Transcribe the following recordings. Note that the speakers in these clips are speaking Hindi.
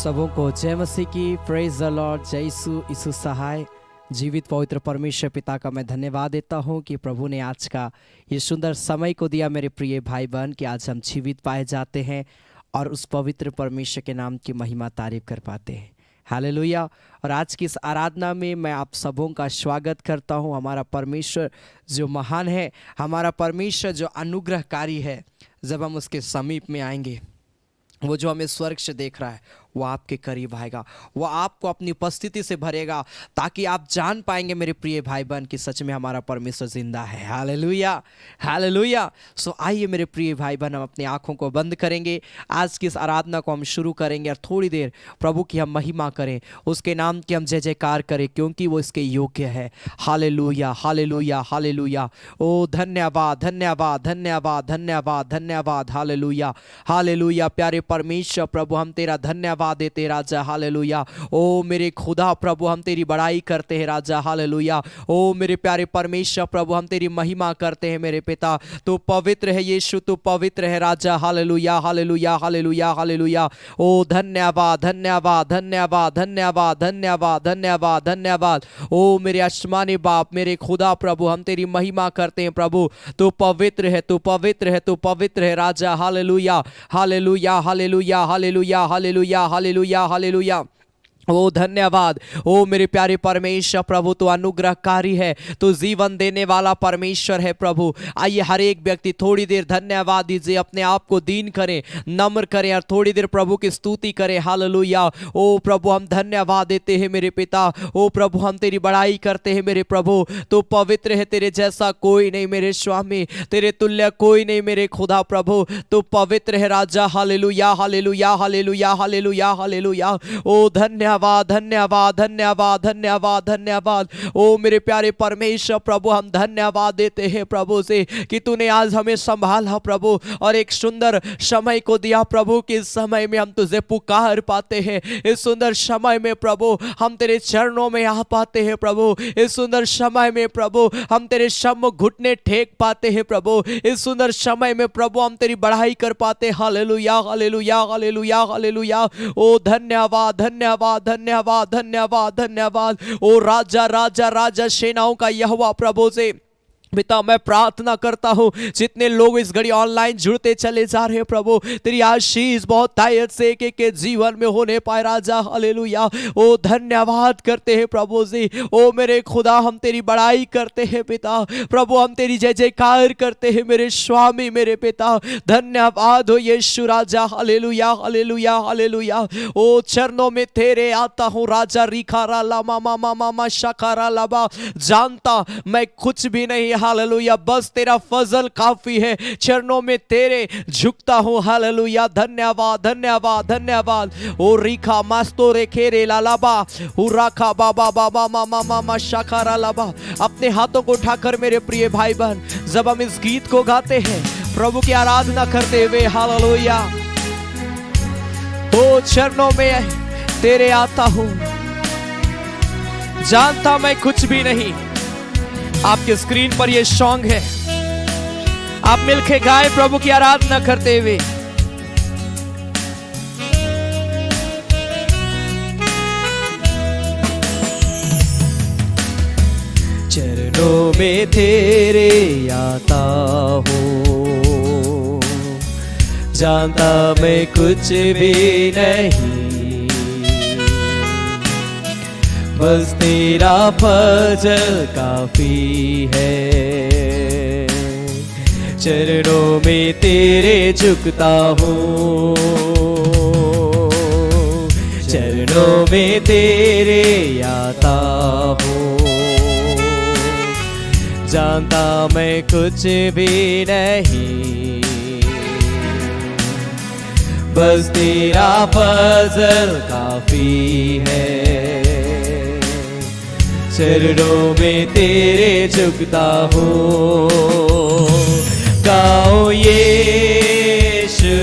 सबों को जय मसीह की। Praise the lord. जय यीशु सहाय। जीवित पवित्र परमेश्वर पिता का मैं धन्यवाद देता हूं कि प्रभु ने आज का ये सुंदर समय को दिया मेरे प्रिय भाई बहन कि आज हम जीवित पाए जाते हैं और उस पवित्र परमेश्वर के नाम की महिमा तारीफ कर पाते हैं। हालेलुया। और आज की इस आराधना में मैं आप सबों का स्वागत करता हूं। हमारा परमेश्वर जो महान है, हमारा परमेश्वर जो अनुग्रहकारी है, जब हम उसके समीप में आएंगे, वो जो हमें स्वर्ग से देख रहा है वो आपके करीब आएगा, वो आपको अपनी उपस्थिति से भरेगा, ताकि आप जान पाएंगे मेरे प्रिय भाई बहन कि सच में हमारा परमेश्वर जिंदा है। Hallelujah, hallelujah. सो आइए मेरे प्रिय भाई बहन, हम अपनी आंखों को बंद करेंगे। आज की इस आराधना को हम शुरू करेंगे और थोड़ी देर प्रभु की हम महिमा करें, उसके नाम की हम जय जयकार करें, क्योंकि वो इसके योग्य है। Hallelujah, hallelujah, hallelujah. ओ धन्यवाद, धन्यवाद, धन्यवाद, धन्यवाद, धन्यवाद। Hallelujah, hallelujah. प्यारे परमेश्वर प्रभु, हम तेरा धन्यवाद देते राजा। हालेलुया। ओ मेरे खुदा प्रभु, हम तेरी बड़ाई करते हैं राजा। हालेलुया। ओ मेरे प्यारे परमेश्वर प्रभु, हम तेरी महिमा करते हैं मेरे पिता। तू पवित्र है यीशु, तू पवित्र है राजा। Hallelujah, hallelujah, hallelujah, hallelujah. ओ धन्यवाद, धन्यवाद, धन्यवाद, धन्यवाद, धन्यवाद, धन्यवाद, धन्यवाद। ओ मेरे आसमानी बाप, मेरे खुदा प्रभु, हम तेरी महिमा करते हैं प्रभु। तू पवित्र है, तू पवित्र है, तू पवित्र है राजा। Hallelujah, hallelujah, hallelujah, hallelujah, hallelujah, hallelujah, hallelujah. ओ धन्यवाद। ओ मेरे प्यारे परमेश्वर प्रभु, तो अनुग्रहकारी है, तो जीवन देने वाला परमेश्वर है प्रभु। आइए हर एक व्यक्ति थोड़ी देर धन्यवाद दीजिए, अपने आप को दीन करें, नम्र करें और थोड़ी देर प्रभु की स्तुति करें। हालेलुया। ओ प्रभु, हम धन्यवाद देते हैं मेरे पिता। ओ प्रभु, हम तेरी बड़ाई करते हैं मेरे प्रभु। तो पवित्र है, तेरे जैसा कोई नहीं मेरे स्वामी, तेरे तुल्य कोई नहीं मेरे खुदा प्रभु। तो पवित्र है राजा। Hallelujah, hallelujah, hallelujah, hallelujah, hallelujah. ओ धन्यवाद, धन्यवाद, धन्यवाद, धन्यवाद, धन्यवाद। ओ मेरे प्यारे परमेश्वर प्रभु, हम धन्यवाद देते हैं प्रभु से कि तूने आज हमें संभाला प्रभु और एक सुंदर समय को दिया प्रभु। कि इस समय में हम तुझे पुकार पाते हैं, इस सुंदर समय में प्रभु हम तेरे चरणों में आ पाते हैं प्रभु। इस सुंदर समय में प्रभु हम तेरे सम्मुख घुटने टेक पाते हैं प्रभु। इस सुंदर समय में प्रभु हम तेरी बढ़ाई कर पाते। Hallelujah, hallelujah, hallelujah, hallelujah. ओ धन्यवाद, धन्यवाद, धन्यवाद, धन्यवाद, धन्यवाद। ओ राजा, राजा, राजा सेनाओं का यहोवा प्रभु से पिता मैं प्रार्थना करता हूँ, जितने लोग इस घड़ी ऑनलाइन जुड़ते चले जा रहे हैं प्रभु, तेरी आशीष बहुत तायत से एक एक के जीवन में होने पाए राजा। हालेलुया। ओ धन्यवाद करते हैं प्रभु जी। ओ मेरे खुदा, हम तेरी बड़ाई करते हैं पिता प्रभु, हम तेरी जय जयकार करते हैं मेरे स्वामी, मेरे पिता। धन्यवाद हो यीशु राजा। Hallelujah, hallelujah, hallelujah. ओ चरणों में तेरे आता हूँ राजा। रिखारा लामा मामा मामा शकारा लाबा। जानता मैं कुछ भी नहीं, हालेलुया, बस तेरा फजल काफी है। चरणों में तेरे झुकता हूं। हालेलुया। धन्यवाद, धन्यवाद, धन्यवाद। ओ रिखा मास्तो रे खेरे लालाबा हुराखा बाबा बाबा मामा मामा शाखारा लाबा। अपने हाथों को उठाकर मेरे प्रिय भाई बहन, जब हम इस गीत को गाते हैं प्रभु की आराधना करते हुए, हालेलुया, ओ चरणों में तेरे आता हूं। जानता मैं कुछ भी नहीं। आपके स्क्रीन पर ये सॉन्ग है, आप मिलके गाएं प्रभु की आराधना करते हुए। चरणों में तेरे आता हूँ, जानता मैं कुछ भी नहीं, बस तेरा फजल काफी है। चरणों में तेरे झुकता हूँ, चरणों में तेरे आता हूँ। जानता मैं कुछ भी नहीं, बस तेरा फजल काफी है। चरणों में तेरे झुकता हूँ। गाओ यीशु,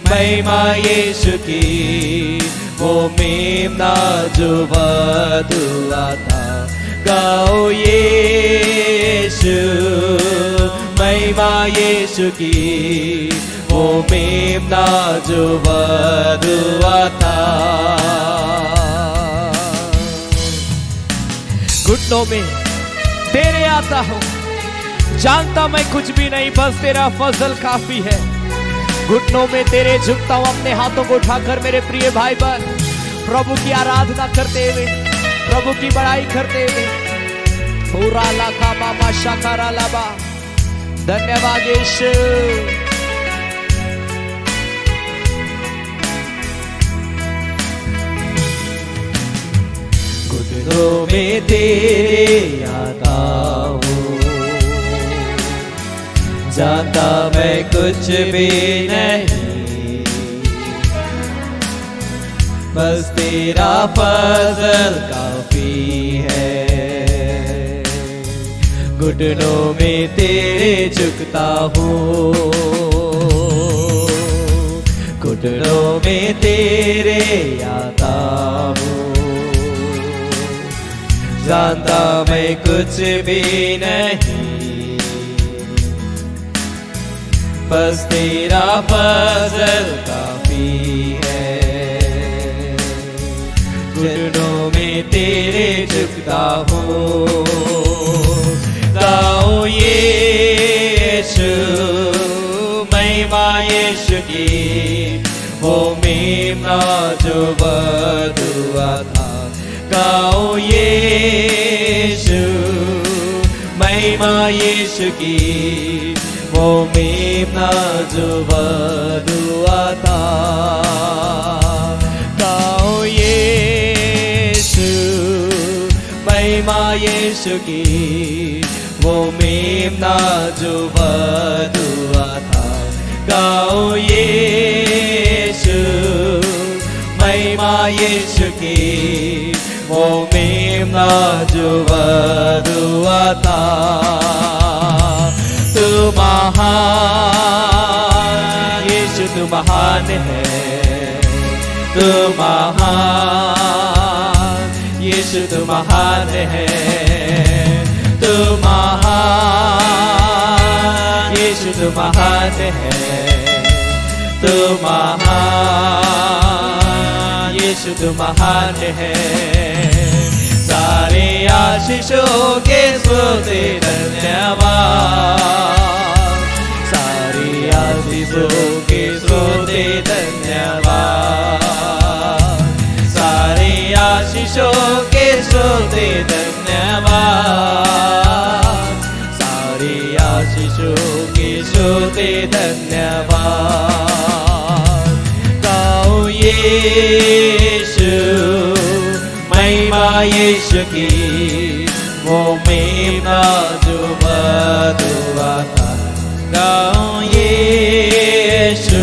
महिमा यीशु की, वो मेमना जो वधुआ था। गाओ यीशु, महिमा यीशु की, वो मेमना जो वधुआ था। घुटनों में तेरे आता हूं, जानता मैं कुछ भी नहीं, बस तेरा फजल काफी है। घुटनों में तेरे झुकता हूं, अपने हाथों को उठाकर मेरे प्रिय भाई बहन प्रभु की आराधना करते हुए, प्रभु की बड़ाई करते हुए। पूरा लाखा बाबा शाकारा लाबा, धन्यवाद यीशु। घुटनों में तेरे आता हूँ, जानता मैं कुछ भी नहीं, बस तेरा फजल काफी है। घुटनों में तेरे झुकता हूँ, घुटनों में तेरे आता हूँ, जानता मैं कुछ भी नहीं, बस तेरा फजल काफी है। घुटनों में तेरे झुकता हूँ, गाओ यीशु महिमा यीशु की, वो मेमना जो वधुआ था। गाओ यीशु महिमा यीशु की, वो मेमना जो वधुआ था। गाओ यीशु महिमा यीशु की, वो मेमना जो वधुआ था। गाओ यीशु महिमा यीशु की, वो मेमना जो वधुआ था। तू महान यीशु, तू महान है, तू महान यीशु, तू महान है, तू महान यीशु, तू महान है, तू महान यीशु, तू महान है। सारे आशीषों के सोते धन्यवाद, सारे आशीषों के सोते धन्यवाद, सारे आशीषों के सोते धन्यवाद, सारे आशीषों के सोते धन्यवाद। गाओ यीशु महिमा यीशु की, वो मेमना जो वधुआ था। गाओ यीशु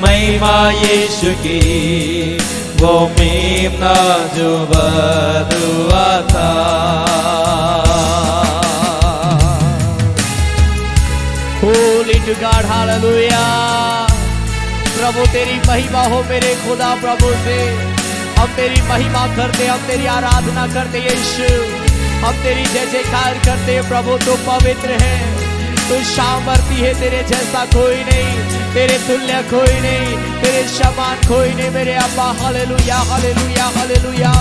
महिमा यीशु की, वो मेमना जो वधुआ था। Holy to God, hallelujah। प्रभु तेरी महिमा हो मेरे खुदा प्रभु से। हम तेरी महिमा करते, हम तेरी आराधना करते यीशु, हम तेरी जय जयकार करते प्रभु। तो पवित्र है, तू सामर्थी है, तेरे जैसा कोई नहीं, तेरे तुल्य कोई नहीं, तेरे समान कोई नहीं मेरे अब्बा। Hallelujah hallelujah hallelujah.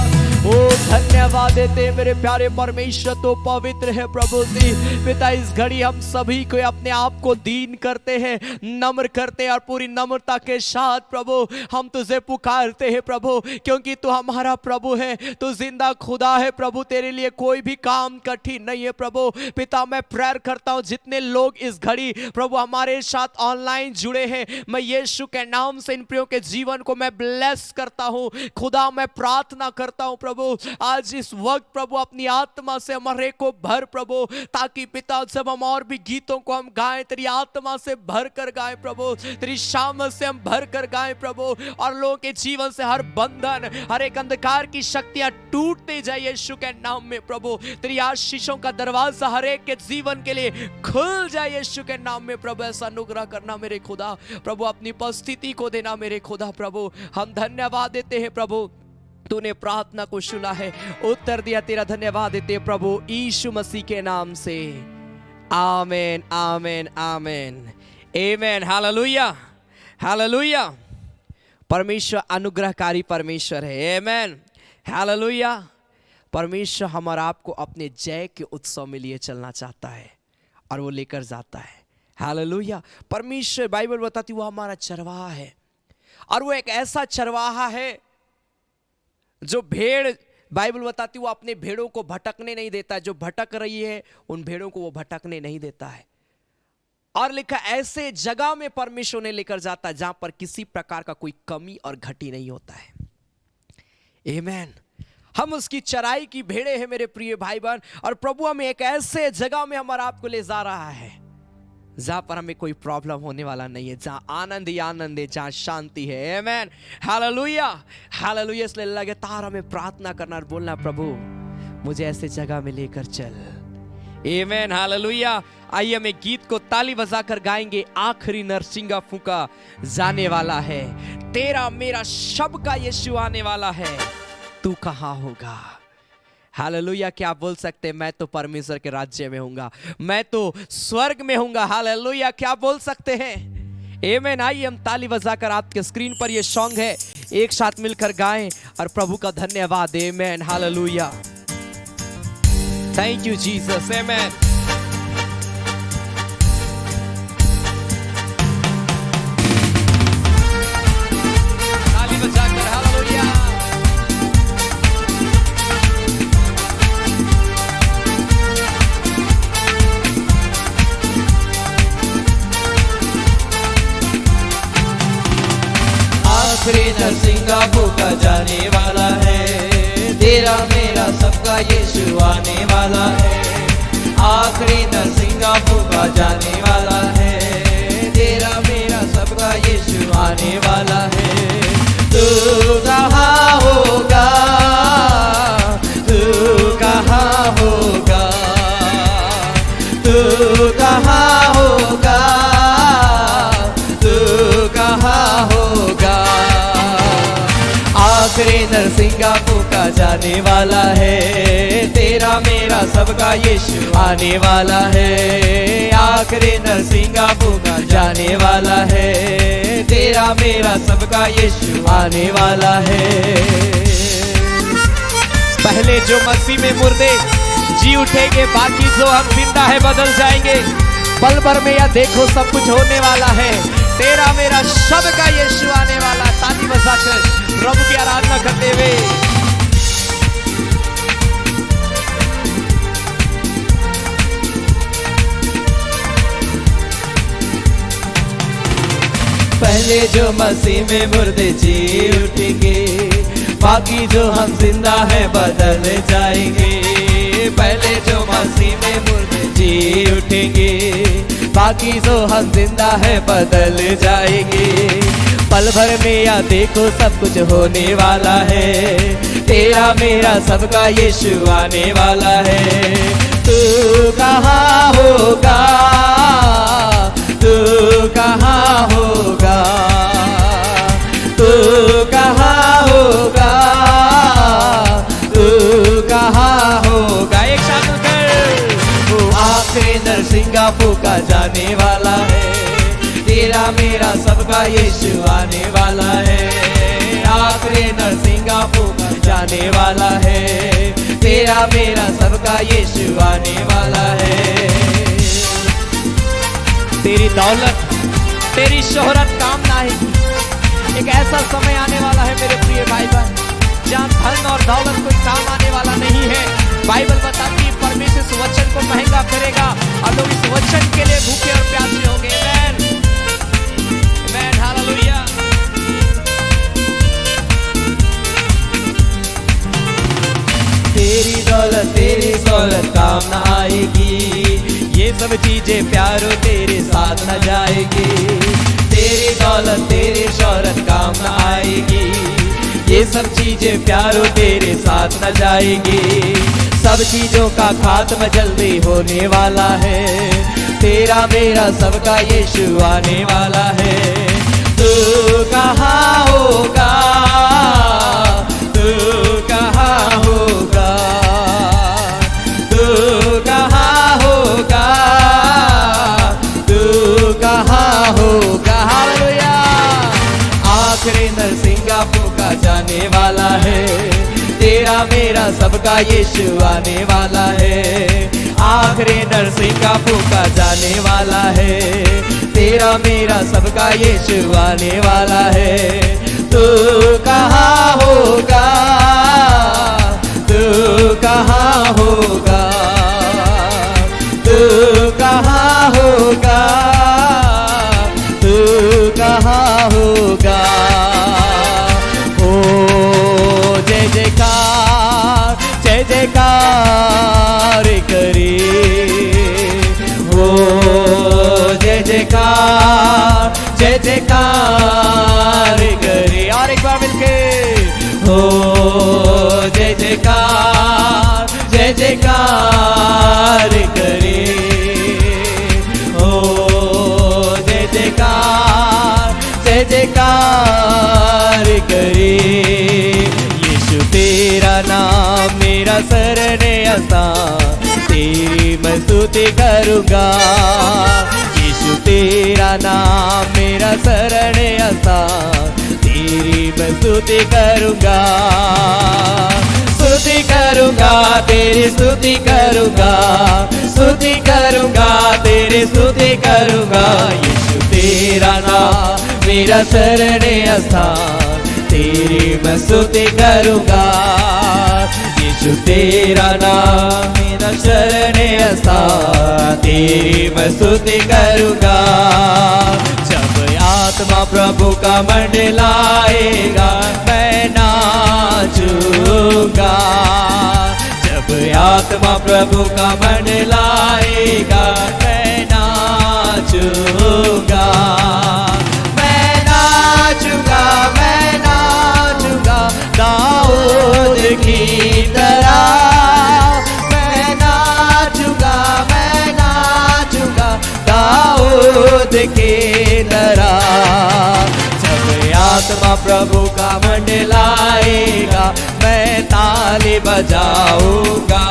ओ धन्यवाद देते मेरे प्यारे परमेश्वर, तो पवित्र है प्रभु जी। पिता इस घड़ी हम सभी को अपने आप को दीन करते हैं, नम्र करते हैं, और पूरी नम्रता के साथ प्रभु हम तुझे पुकारते हैं प्रभु, क्योंकि तू हमारा प्रभु है, तू जिंदा खुदा है प्रभु। तेरे लिए कोई भी काम कठिन नहीं है प्रभु। पिता मैं प्रेयर करता हूँ जितने लोग इस घड़ी प्रभु हमारे साथ ऑनलाइन जुड़े हैं, मैं यीशु के नाम से इन प्रियों के जीवन को मैं ब्लेस करता हूँ खुदा। मैं प्रार्थना करता हूँ प्रभु आज इस वक्त प्रभु अपनी आत्मा से हमारे को भर प्रभु, ताकि पिता जब हम और भी गीतों को हम गाएं, तेरी आत्मा से भर कर गाएं प्रभु, तेरी शाम से हम भर कर गाएं प्रभु, और लोगों के जीवन से हर बंधन, हर एक अंधकार की शक्तियां टूटते जाए यीशु के नाम में प्रभु। तेरी आशीषों का दरवाजा हर एक के जीवन के लिए खुल जाए यीशु के नाम में प्रभु। ऐसा अनुग्रह करना मेरे खुदा प्रभु, अपनी उपस्थिति को देना मेरे खुदा प्रभु। हम धन्यवाद देते हैं प्रभु, तूने प्रार्थना को सुना है, उत्तर दिया, तेरा धन्यवाद देते प्रभु यीशु मसीह के नाम से। आमेन amen amen. Amen, hallelujah, hallelujah. परमेश्वर अनुग्रहकारी परमेश्वर है। आमेन, हालेलुया। परमेश्वर हमारा आपको अपने जय के उत्सव में लिए चलना चाहता है और वो लेकर जाता है। हालेलुया। परमेश्वर, बाइबल बताती वो हमारा चरवाहा है और वो एक ऐसा चरवाहा है जो भेड़, बाइबल बताती वो अपने भेड़ों को भटकने नहीं देता। जो भटक रही है उन भेड़ों को वो भटकने नहीं देता है। और लिखा ऐसे जगह में परमेश्वर ने लेकर जाता है जहां पर किसी प्रकार का कोई कमी और घटी नहीं होता है। आमेन। हम उसकी चराई की भेड़े हैं मेरे प्रिय भाई बहन, और प्रभु हमें एक ऐसे जगह में हमारा आपको ले जा रहा है जहां पर हमें कोई प्रॉब्लम होने वाला नहीं है, जहां आनंद ही आनंद है, जहां शांति है। आमेन, हालेलुया, हालेलुया। इसलिए लगातार हमें प्रार्थना करना और बोलना, प्रभु मुझे ऐसे जगह में लेकर चल। आमेन, हालेलुया। आइए हम एक गीत को ताली बजाकर गाएंगे। आखिरी नरसिंगा फूंका जाने वाला है, तेरा मेरा सबका यीशु आने वाला है, तू कहां होगा। हालेलुया। क्या आप बोल सकते हैं, मैं तो परमेश्वर के राज्य में हूंगा, मैं तो स्वर्ग में हूंगा। हालेलुया। क्या आप बोल सकते हैं। आमेन। आइए हम ताली बजाकर, आपके स्क्रीन पर ये सॉन्ग है, एक साथ मिलकर गाएं और प्रभु का धन्यवाद। Amen, hallelujah. Thank you Jesus. Amen. ताली बजाकर हालेलुया। आखिरी नरसिंगा फूंका जाने वाला है, तेरा मेरा सबका यीशु आने वाला है। आखिरी नरसिंगा फूंका जाने वाला है, तेरा मेरा सबका यीशु आने वाला है। तू कहाँ होगा, तू कहाँ होगा, तू कहाँ होगा, तू कहाँ होगा। आखिरी नरसिंगा फूंका जाने वाला है, तेरा मेरा सबका यीशु आने वाला है। आखिरी नरसिंगा फूंका जाने वाला है, तेरा मेरा सबका यीशु आने वाला है। पहले जो मसीह में मुर्दे जी उठेंगे, बाकी जो हम जिंदा है बदल जाएंगे। पल भर में या देखो सब कुछ होने वाला है, तेरा मेरा सबका यीशु आने वाला। ताली बजाकर प्रभु की आराधना करते हुए पहले जो मसीह में मुर्दे जी उठेंगे, बाकी जो हम जिंदा है बदल जाएंगे। पहले जो मसीह में मुर्दे जी उठेंगे, बाकी जो हम जिंदा है बदल जाएंगे। पल भर में या देखो सब कुछ होने वाला है, तेरा मेरा सबका यीशु आने वाला है। तू कहाँ होगा, तू कहाँ होगा, तू कहाँ होगा, तू कहाँ होगा। एक साथ कर। वो आखिरी नरसिंगा फूंका जाने वाला है, तेरा मेरा सबका यीशु आने वाला है। आखिरी नरसिंगा फूंका जाने वाला है, तेरा मेरा सबका यीशु आने वाला है। तेरी दौलत तेरी शोहरत काम ना आएगी। एक ऐसा समय आने वाला है मेरे प्रिय भाई बहन, जहाँ धन और दौलत कोई काम आने वाला नहीं है। बाइबल बताती है परमेश्वर इस वचन को महंगा करेगा और लोग इस वचन के लिए भूखे और प्यासे होंगे। आमेन, आमेन, हालेलुया। तेरी दौलत काम न आएगी, ये सब चीजें प्यारो तेरे साथ न जाएगी। तेरी दौलत तेरी शौहरत काम न आएगी, ये सब चीजें प्यारो तेरे साथ न जाएगी। सब चीजों का खात्मा जल्दी होने वाला है, तेरा मेरा सबका यीशु आने वाला है। तू कहाँ होगा, तू कहाँ होगा, तू कहाँ होगा, तू कहाँ मेरा सबका यीशु आने वाला है, आखिरी नरसिंह का फूका जाने वाला है, तेरा मेरा सबका यीशु आने वाला है। तू कहाँ होगा, तू कहाँ होगा, तू कहाँ होगा, तू कहाँ होगा। ओ जय जयकार, जय जयकार करे, ओ जय जयकार, जय जयकार करे। और एक बार मिलके हो जय जयकार, जय जयकार करे, हो जय जयकार, जय जयकार करे। यीशु तेरा नाम मेरा शरण आसान, तेरी मैं स्तुति करूँगा। यीशु तेरा नाम मेरा शरण आसान, तेरी मैं स्तुति करूँगा, स्तुति करूँगा, तेरी स्तुति करूँगा, स्तुति करूँगा, तेरी स्तुति करूँगा। यीशु तेरा नाम मेरा शरण आसान, तेरी मैं स्तुति करूँगा। यीशु तेरा नाम मेरा शरण आसान, तेरी मैं स्तुति करूँगा। जब आत्मा प्रभु का मंडलाएगा मैं नाचूंगा, जब आत्मा प्रभु का मंडलाएगा मैं नाचूंगा, मैं नाचूंगा, मैं नाचूंगा दाऊद की तरह, मैं नाचूंगा, मैं नाचूंगा दाऊद की तरह। जब आत्मा प्रभु का मंडलाएगा मैं ताली बजाऊंगा,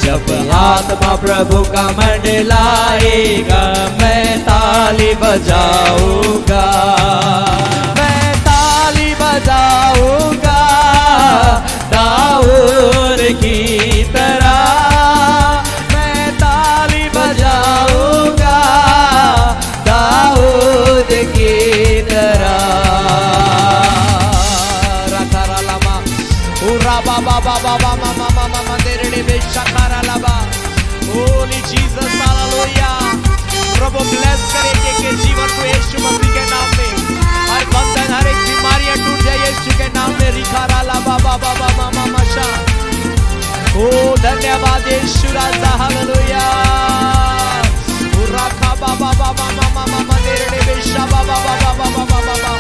जब आत्मा प्रभु का मंडलाएगा मैं ताली बजाऊंगा, मैं ताली बजाऊंगा दाऊद की तरह, मैं ताली बजाऊंगा दाऊद की तरह। रखा लामा उरा बाबा बाबा मामा मामा मामा तेरे बेशकारा लाबा। Holy Jesus hallelujah. प्रभु ब्लेस करे के जीवन को यीशु मसीह के नाम में, हर बंधन हर एक बीमारियां टूट जाए यीशु के नाम में। रिखारा लाबा बाबा बाबा मामा शा। ओ धन्यवाद यीशु राजा हालेलुया। उराखा बाबा बाबा मामा मामा तेरे बेशा बाबा बाबा बाबा बाबा।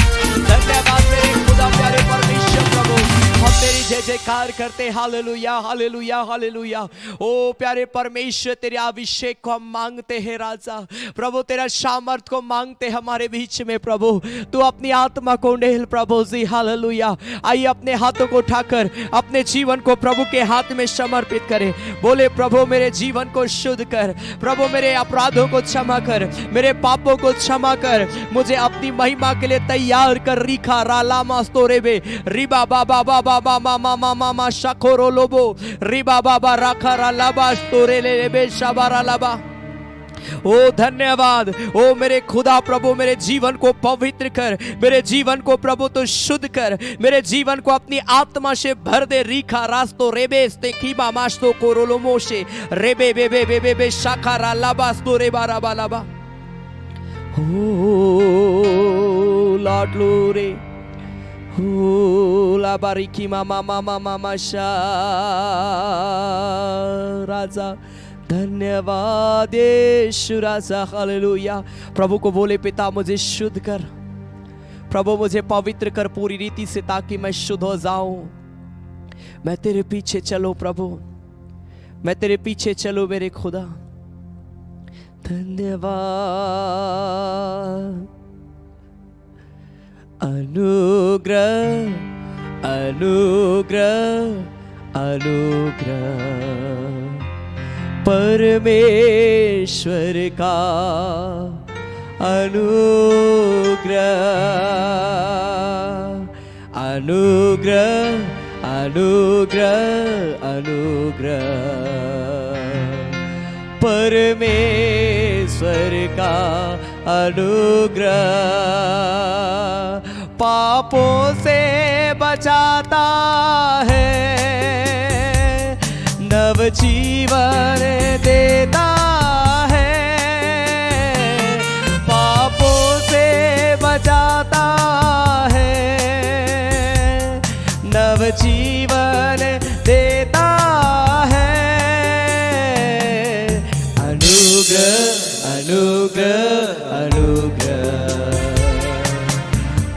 धन्यवाद मेरे खुदा प्यारे परमेश्वर प्रभु, हम तेरी जय जयकार करते। Hallelujah hallelujah hallelujah. ओ प्यारे परमेश्वर तेरे अभिषेक को हम मांगते हैं राजा प्रभु, तेरा सामर्थ को मांगते हमारे बीच में प्रभु। तू अपनी आत्मा को नेल प्रभु जी। हालेलुया। आइए अपने हाथों को उठाकर अपने जीवन को प्रभु के हाथ में समर्पित करें। बोले प्रभु मेरे जीवन को शुद्ध कर, प्रभु मेरे अपराधों को क्षमा कर, मेरे पापों को क्षमा कर, मुझे अपनी महिमा के लिए तैयार कर। रिखा राला मास्तोरे बे रिबा बाबा बाबा मामा मामा मामा शकोरो लोबो रिबा बाबा राखा रालाबा तोरे ले बे शबारा लाबा। ओ धन्यवाद। ओ मेरे खुदा प्रभु मेरे जीवन को पवित्र कर, मेरे जीवन को प्रभु तो शुद्ध कर, मेरे जीवन को अपनी आत्मा से भर दे। रीखा रास्तो रेबेस्ते कीबा मास्तो कोरोलोमोशे रेबे बेबे बेबे बे शाखारा लाबास्तो रेबारा बालाबा। ओ लाडलो रे लाबारिकी मामा मामा मामा शा राजा। धन्यवाद यीशु राजा। हालेलुया। प्रभु को बोले पिता मुझे शुद्ध कर, प्रभु मुझे पवित्र कर पूरी रीति से, ताकि मैं शुद्ध हो जाऊं। मैं तेरे पीछे चलो प्रभु, मैं तेरे पीछे चलो मेरे खुदा। धन्यवाद। अनुग्रह अनुग्रह अनुग्रह परमेश्वर का अनुग्रह अनुग्रह अनुग्रह अनुग्रह परमेश्वर का अनुग्रह पापों से बचाता है, नव जीवन देता है, पापों से बचाता है, नव जीवन देता है। अनुग्रह अनुग्रह अनुग्रह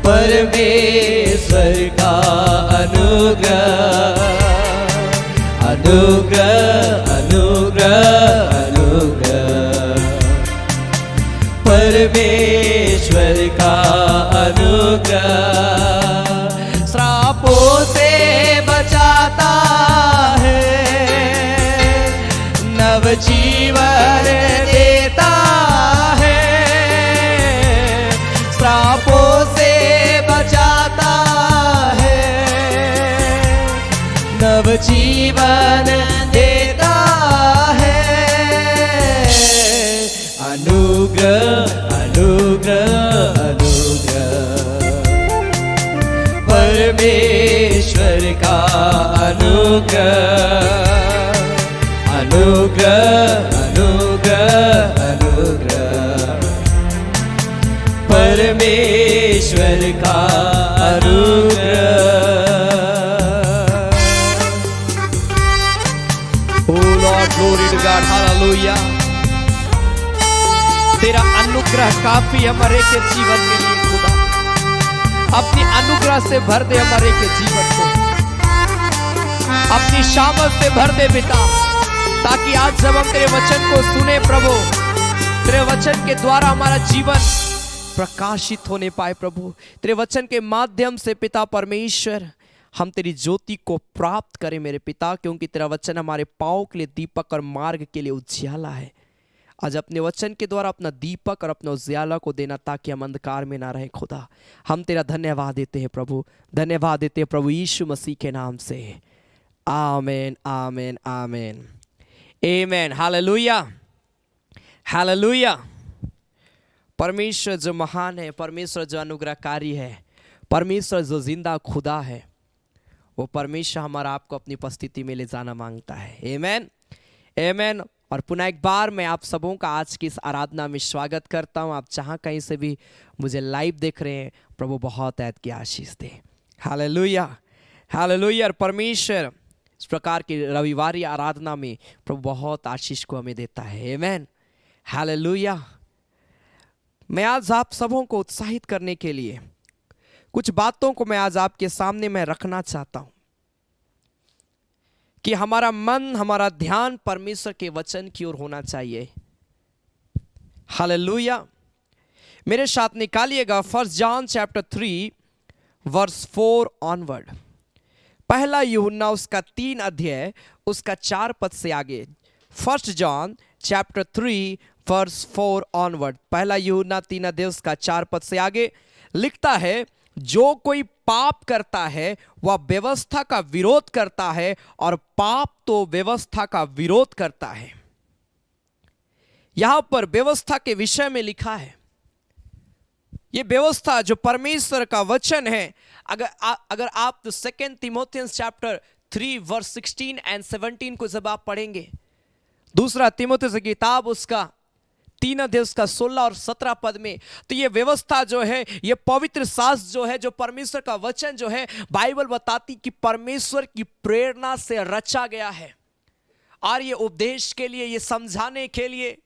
परमेश्वर का अनुग्रह अनुग्रह अनुग्रह अनुग्रह परमेश्वर का अनुग्रह श्रापों से बचाता है, नव जीवन देता है, श्रापों से बचाता है, नव जीवन देता है। अनुग्रह अनुग्रह अनुग्रह परमेश्वर का अनुग्रह अनुग्रह अनुग्रह अनुग्रह परमेश्वर का अनुग्रह। Oh Lord, glory to God, hallelujah. तेरा अनुग्रह काफी हमारे के जीवन के लिए खुदा, अपनी अनुग्रह से भर दे हमारे के जीवन को, अपनी शामत से भर दे पिता, ताकि आज जब हम तेरे वचन को सुने प्रभु, तेरे वचन के द्वारा हमारा जीवन प्रकाशित होने पाए प्रभु। तेरे वचन के माध्यम से पिता परमेश्वर हम तेरी ज्योति को प्राप्त करें मेरे पिता, क्योंकि तेरा वचन हमारे पाँव के लिए दीपक और मार्ग के लिए उजियाला है। आज अपने वचन के द्वारा अपना दीपक और अपना उजियाला को देना, ताकि हम अंधकार में ना रहें खुदा। हम तेरा धन्यवाद देते हैं प्रभु, धन्यवाद देते हैं प्रभु यीशु मसीह के नाम से। आमीन आमीन आमीन आमीन। Hallelujah hallelujah. परमेश्वर जो महान है, परमेश्वर जो अनुग्रहकारी है, परमेश्वर जो जिंदा खुदा है, वो परमेश्वर हमारा आपको अपनी उपस्थिति में ले जाना मांगता है। आमीन आमीन। और पुनः एक बार मैं आप सबों का आज की इस आराधना में स्वागत करता हूँ। आप जहाँ कहीं से भी मुझे लाइव देख रहे हैं, प्रभु बहुत ऐत की आशीष दे। Hallelujah hallelujah. और परमेश्वर इस प्रकार की रविवारी आराधना में प्रभु बहुत आशीष को हमें देता है। आमीन हालेलुया। मैं आज आप सबों को उत्साहित करने के लिए कुछ बातों को मैं आज आपके सामने मैं रखना चाहता हूं कि हमारा मन, हमारा ध्यान परमेश्वर के वचन की ओर होना चाहिए। हालेलुया। मेरे साथ निकालिएगा 1 जॉन चैप्टर 3 वर्स 4 ऑनवर्ड। पहला यूहन्ना उसका 3 अध्याय उसका 4 पद से आगे। 1 जॉन चैप्टर 3 वर्स 4 ऑनवर्ड। पहला यूहन्ना 3 अध्याय उसका 4 पद से आगे लिखता है, जो कोई पाप करता है वह व्यवस्था का विरोध करता है, और पाप तो व्यवस्था का विरोध करता है। यहां पर व्यवस्था के विषय में लिखा है। यह व्यवस्था जो परमेश्वर का वचन है, अगर आप 2 तिमोथियंस चैप्टर 3 वर्स 16 एंड 17 को जब आप पढ़ेंगे, दूसरा तिमोथियस की किताब उसका 3 अध्याय उसका 16 और 17 पद में, तो ये व्यवस्था जो है, ये पवित्र शास्त्र जो है, जो परमेश्वर का वचन जो है, बाइबल बताती कि परमेश्वर की प्रेरणा से रचा गया है, और ये उपदेश के लिए, ये समझाने के लिए,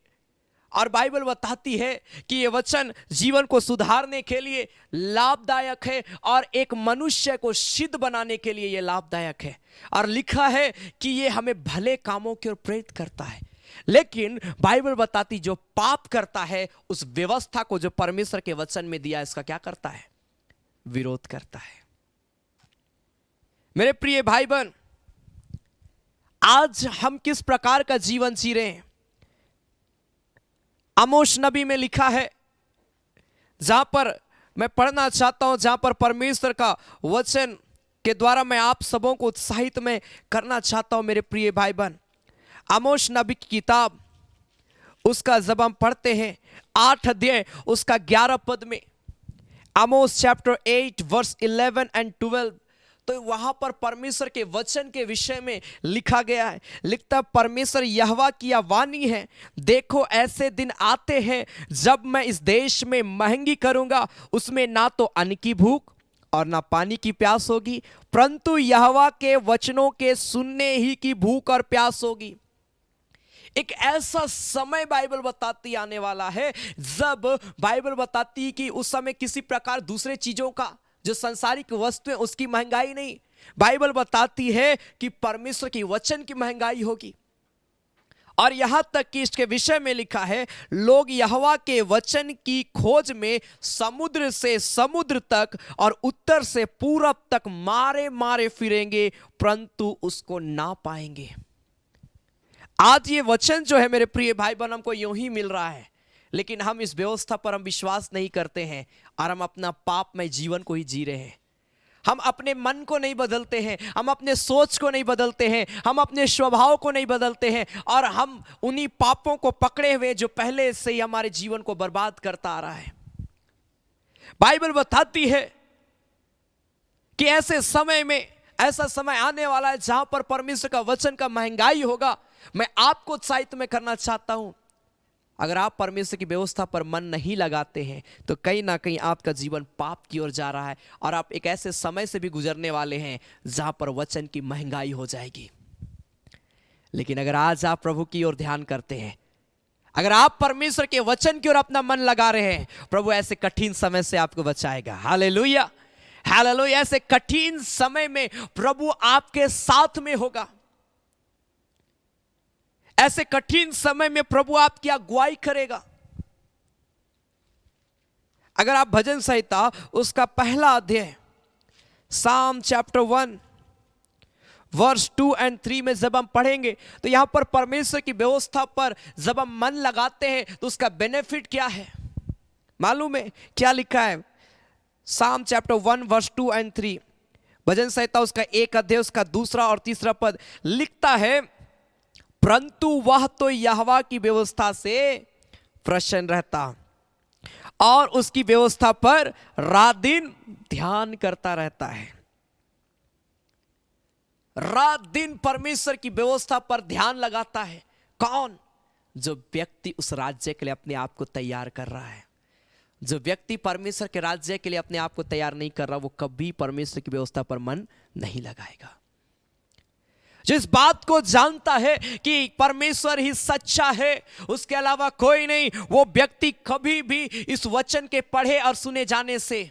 और बाइबल बताती है कि ये वचन जीवन को सुधारने के लिए लाभदायक है, और एक मनुष्य को सिद्ध बनाने के लिए ये लाभदायक है। और लिखा है कि ये हमें भले कामों की ओर प्रेरित करता है। लेकिन बाइबल बताती जो पाप करता है, उस व्यवस्था को जो परमेश्वर के वचन में दिया, इसका क्या करता है? विरोध करता है। मेरे प्रिय भाई बहन, आज हम किस प्रकार का जीवन जी रहे हैं? आमोस नबी में लिखा है, जहां पर मैं पढ़ना चाहता हूं, जहां पर परमेश्वर का वचन के द्वारा मैं आप सबों को उत्साहित में करना चाहता हूं मेरे प्रिय भाई बहन। आमोस नबी की किताब, उसका जब हम पढ़ते हैं 8 अध्याय उसका 11 पद में, आमोस चैप्टर 8 वर्स 11 एंड 12, तो वहां पर परमेश्वर के वचन के विषय में लिखा गया है। लिखता, परमेश्वर यहोवा की यह वाणी है, देखो ऐसे दिन आते हैं जब मैं इस देश में महंगी करूंगा, उसमें ना तो अन्न की भूख और ना पानी की प्यास होगी, परंतु यहोवा के वचनों के सुनने ही की भूख और प्यास होगी। एक ऐसा समय बाइबल बताती आने वाला है जब बाइबल बताती है कि उस समय किसी प्रकार दूसरे चीजों का, जो संसारिक वस्तु है उसकी महंगाई नहीं, बाइबल बताती है कि परमेश्वर की वचन की महंगाई होगी। और यहां तक कि इसके विषय में लिखा है, लोग यहोवा के वचन की खोज में समुद्र से समुद्र तक और उत्तर से पूरब तक मारे मारे फिरेंगे, परंतु उसको ना पाएंगे। आज ये वचन जो है मेरे प्रिय भाई बहन हमको यूं ही मिल रहा है, लेकिन हम इस व्यवस्था पर हम विश्वास नहीं करते हैं और हम अपना पापमय जीवन को ही जी रहे हैं। हम अपने मन को नहीं बदलते हैं, हम अपने सोच को नहीं बदलते हैं, हम अपने स्वभाव को नहीं बदलते हैं, और हम उन्हीं पापों को पकड़े हुए जो पहले से ही हमारे जीवन को बर्बाद करता आ रहा है। बाइबल बताती है कि ऐसे समय में, ऐसा समय आने वाला है जहां पर परमेश्वर का वचन का महंगाई होगा। मैं आपको उत्साहित में करना चाहता हूं, अगर आप परमेश्वर की व्यवस्था पर मन नहीं लगाते हैं तो कहीं ना कहीं आपका जीवन पाप की ओर जा रहा है, और आप एक ऐसे समय से भी गुजरने वाले हैं जहां पर वचन की महंगाई हो जाएगी। लेकिन अगर आज आप प्रभु की ओर ध्यान करते हैं, अगर आप परमेश्वर के वचन की ओर अपना मन लगा रहे हैं, प्रभु ऐसे कठिन समय से आपको बचाएगा। Hallelujah, hallelujah. ऐसे कठिन समय में प्रभु आपके साथ में होगा। ऐसे कठिन समय में प्रभु आपकी अगुवाई करेगा। अगर आप भजन संहिता उसका पहला अध्याय साम चैप्टर 1 वर्स 2 एंड 3 में जब हम पढ़ेंगे तो यहां पर परमेश्वर की व्यवस्था पर जब हम मन लगाते हैं तो उसका बेनिफिट क्या है मालूम है? क्या लिखा है? साम चैप्टर 1 वर्स 2 एंड 3, भजन संहिता उसका 1 अध्याय उसका 2 और 3 पद लिखता है, परंतु वह तो यहोवा की व्यवस्था से प्रसन्न रहता और उसकी व्यवस्था पर रात दिन ध्यान करता रहता है। रात दिन परमेश्वर की व्यवस्था पर ध्यान लगाता है। कौन? जो व्यक्ति उस राज्य के लिए अपने आप को तैयार कर रहा है। जो व्यक्ति परमेश्वर के राज्य के लिए अपने आप को तैयार नहीं कर रहा, वो कभी परमेश्वर की व्यवस्था पर मन नहीं लगाएगा। जो इस बात को जानता है कि परमेश्वर ही सच्चा है, उसके अलावा कोई नहीं, वो व्यक्ति कभी भी इस वचन के पढ़े और सुने जाने से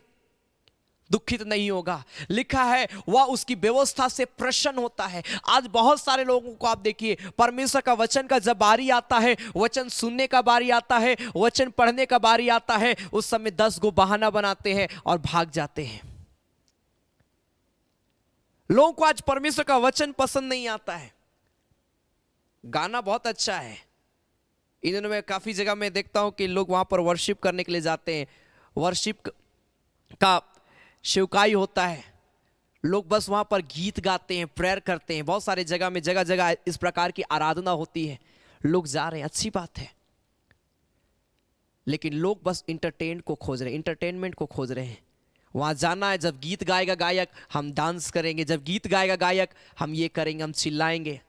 दुखित नहीं होगा। लिखा है वह उसकी व्यवस्था से प्रसन्न होता है। आज बहुत सारे लोगों को आप देखिए, परमेश्वर का वचन का जब बारी आता है, वचन सुनने का बारी आता है, वचन पढ़ने का बारी आता है, उस समय 10 गो बहाना बनाते हैं और भाग जाते हैं। लोगों को आज परमेश्वर का वचन पसंद नहीं आता है। गाना बहुत अच्छा है, इन दिनों में काफी जगह मैं देखता हूं कि लोग वहां पर वर्शिप करने के लिए जाते हैं। वर्शिप का शिवकाई होता है, लोग बस वहां पर गीत गाते हैं, प्रेयर करते हैं। बहुत सारे जगह में जगह जगह इस प्रकार की आराधना होती है, लोग जा रहे हैं, अच्छी बात है। लेकिन लोग बस इंटरटेनमेंट को खोज रहे हैं। वहां जाना है, जब गीत गाएगा गायक हम डांस करेंगे, जब गीत गाएगा गायक हम ये करेंगे, हम चिल्लाएंगे।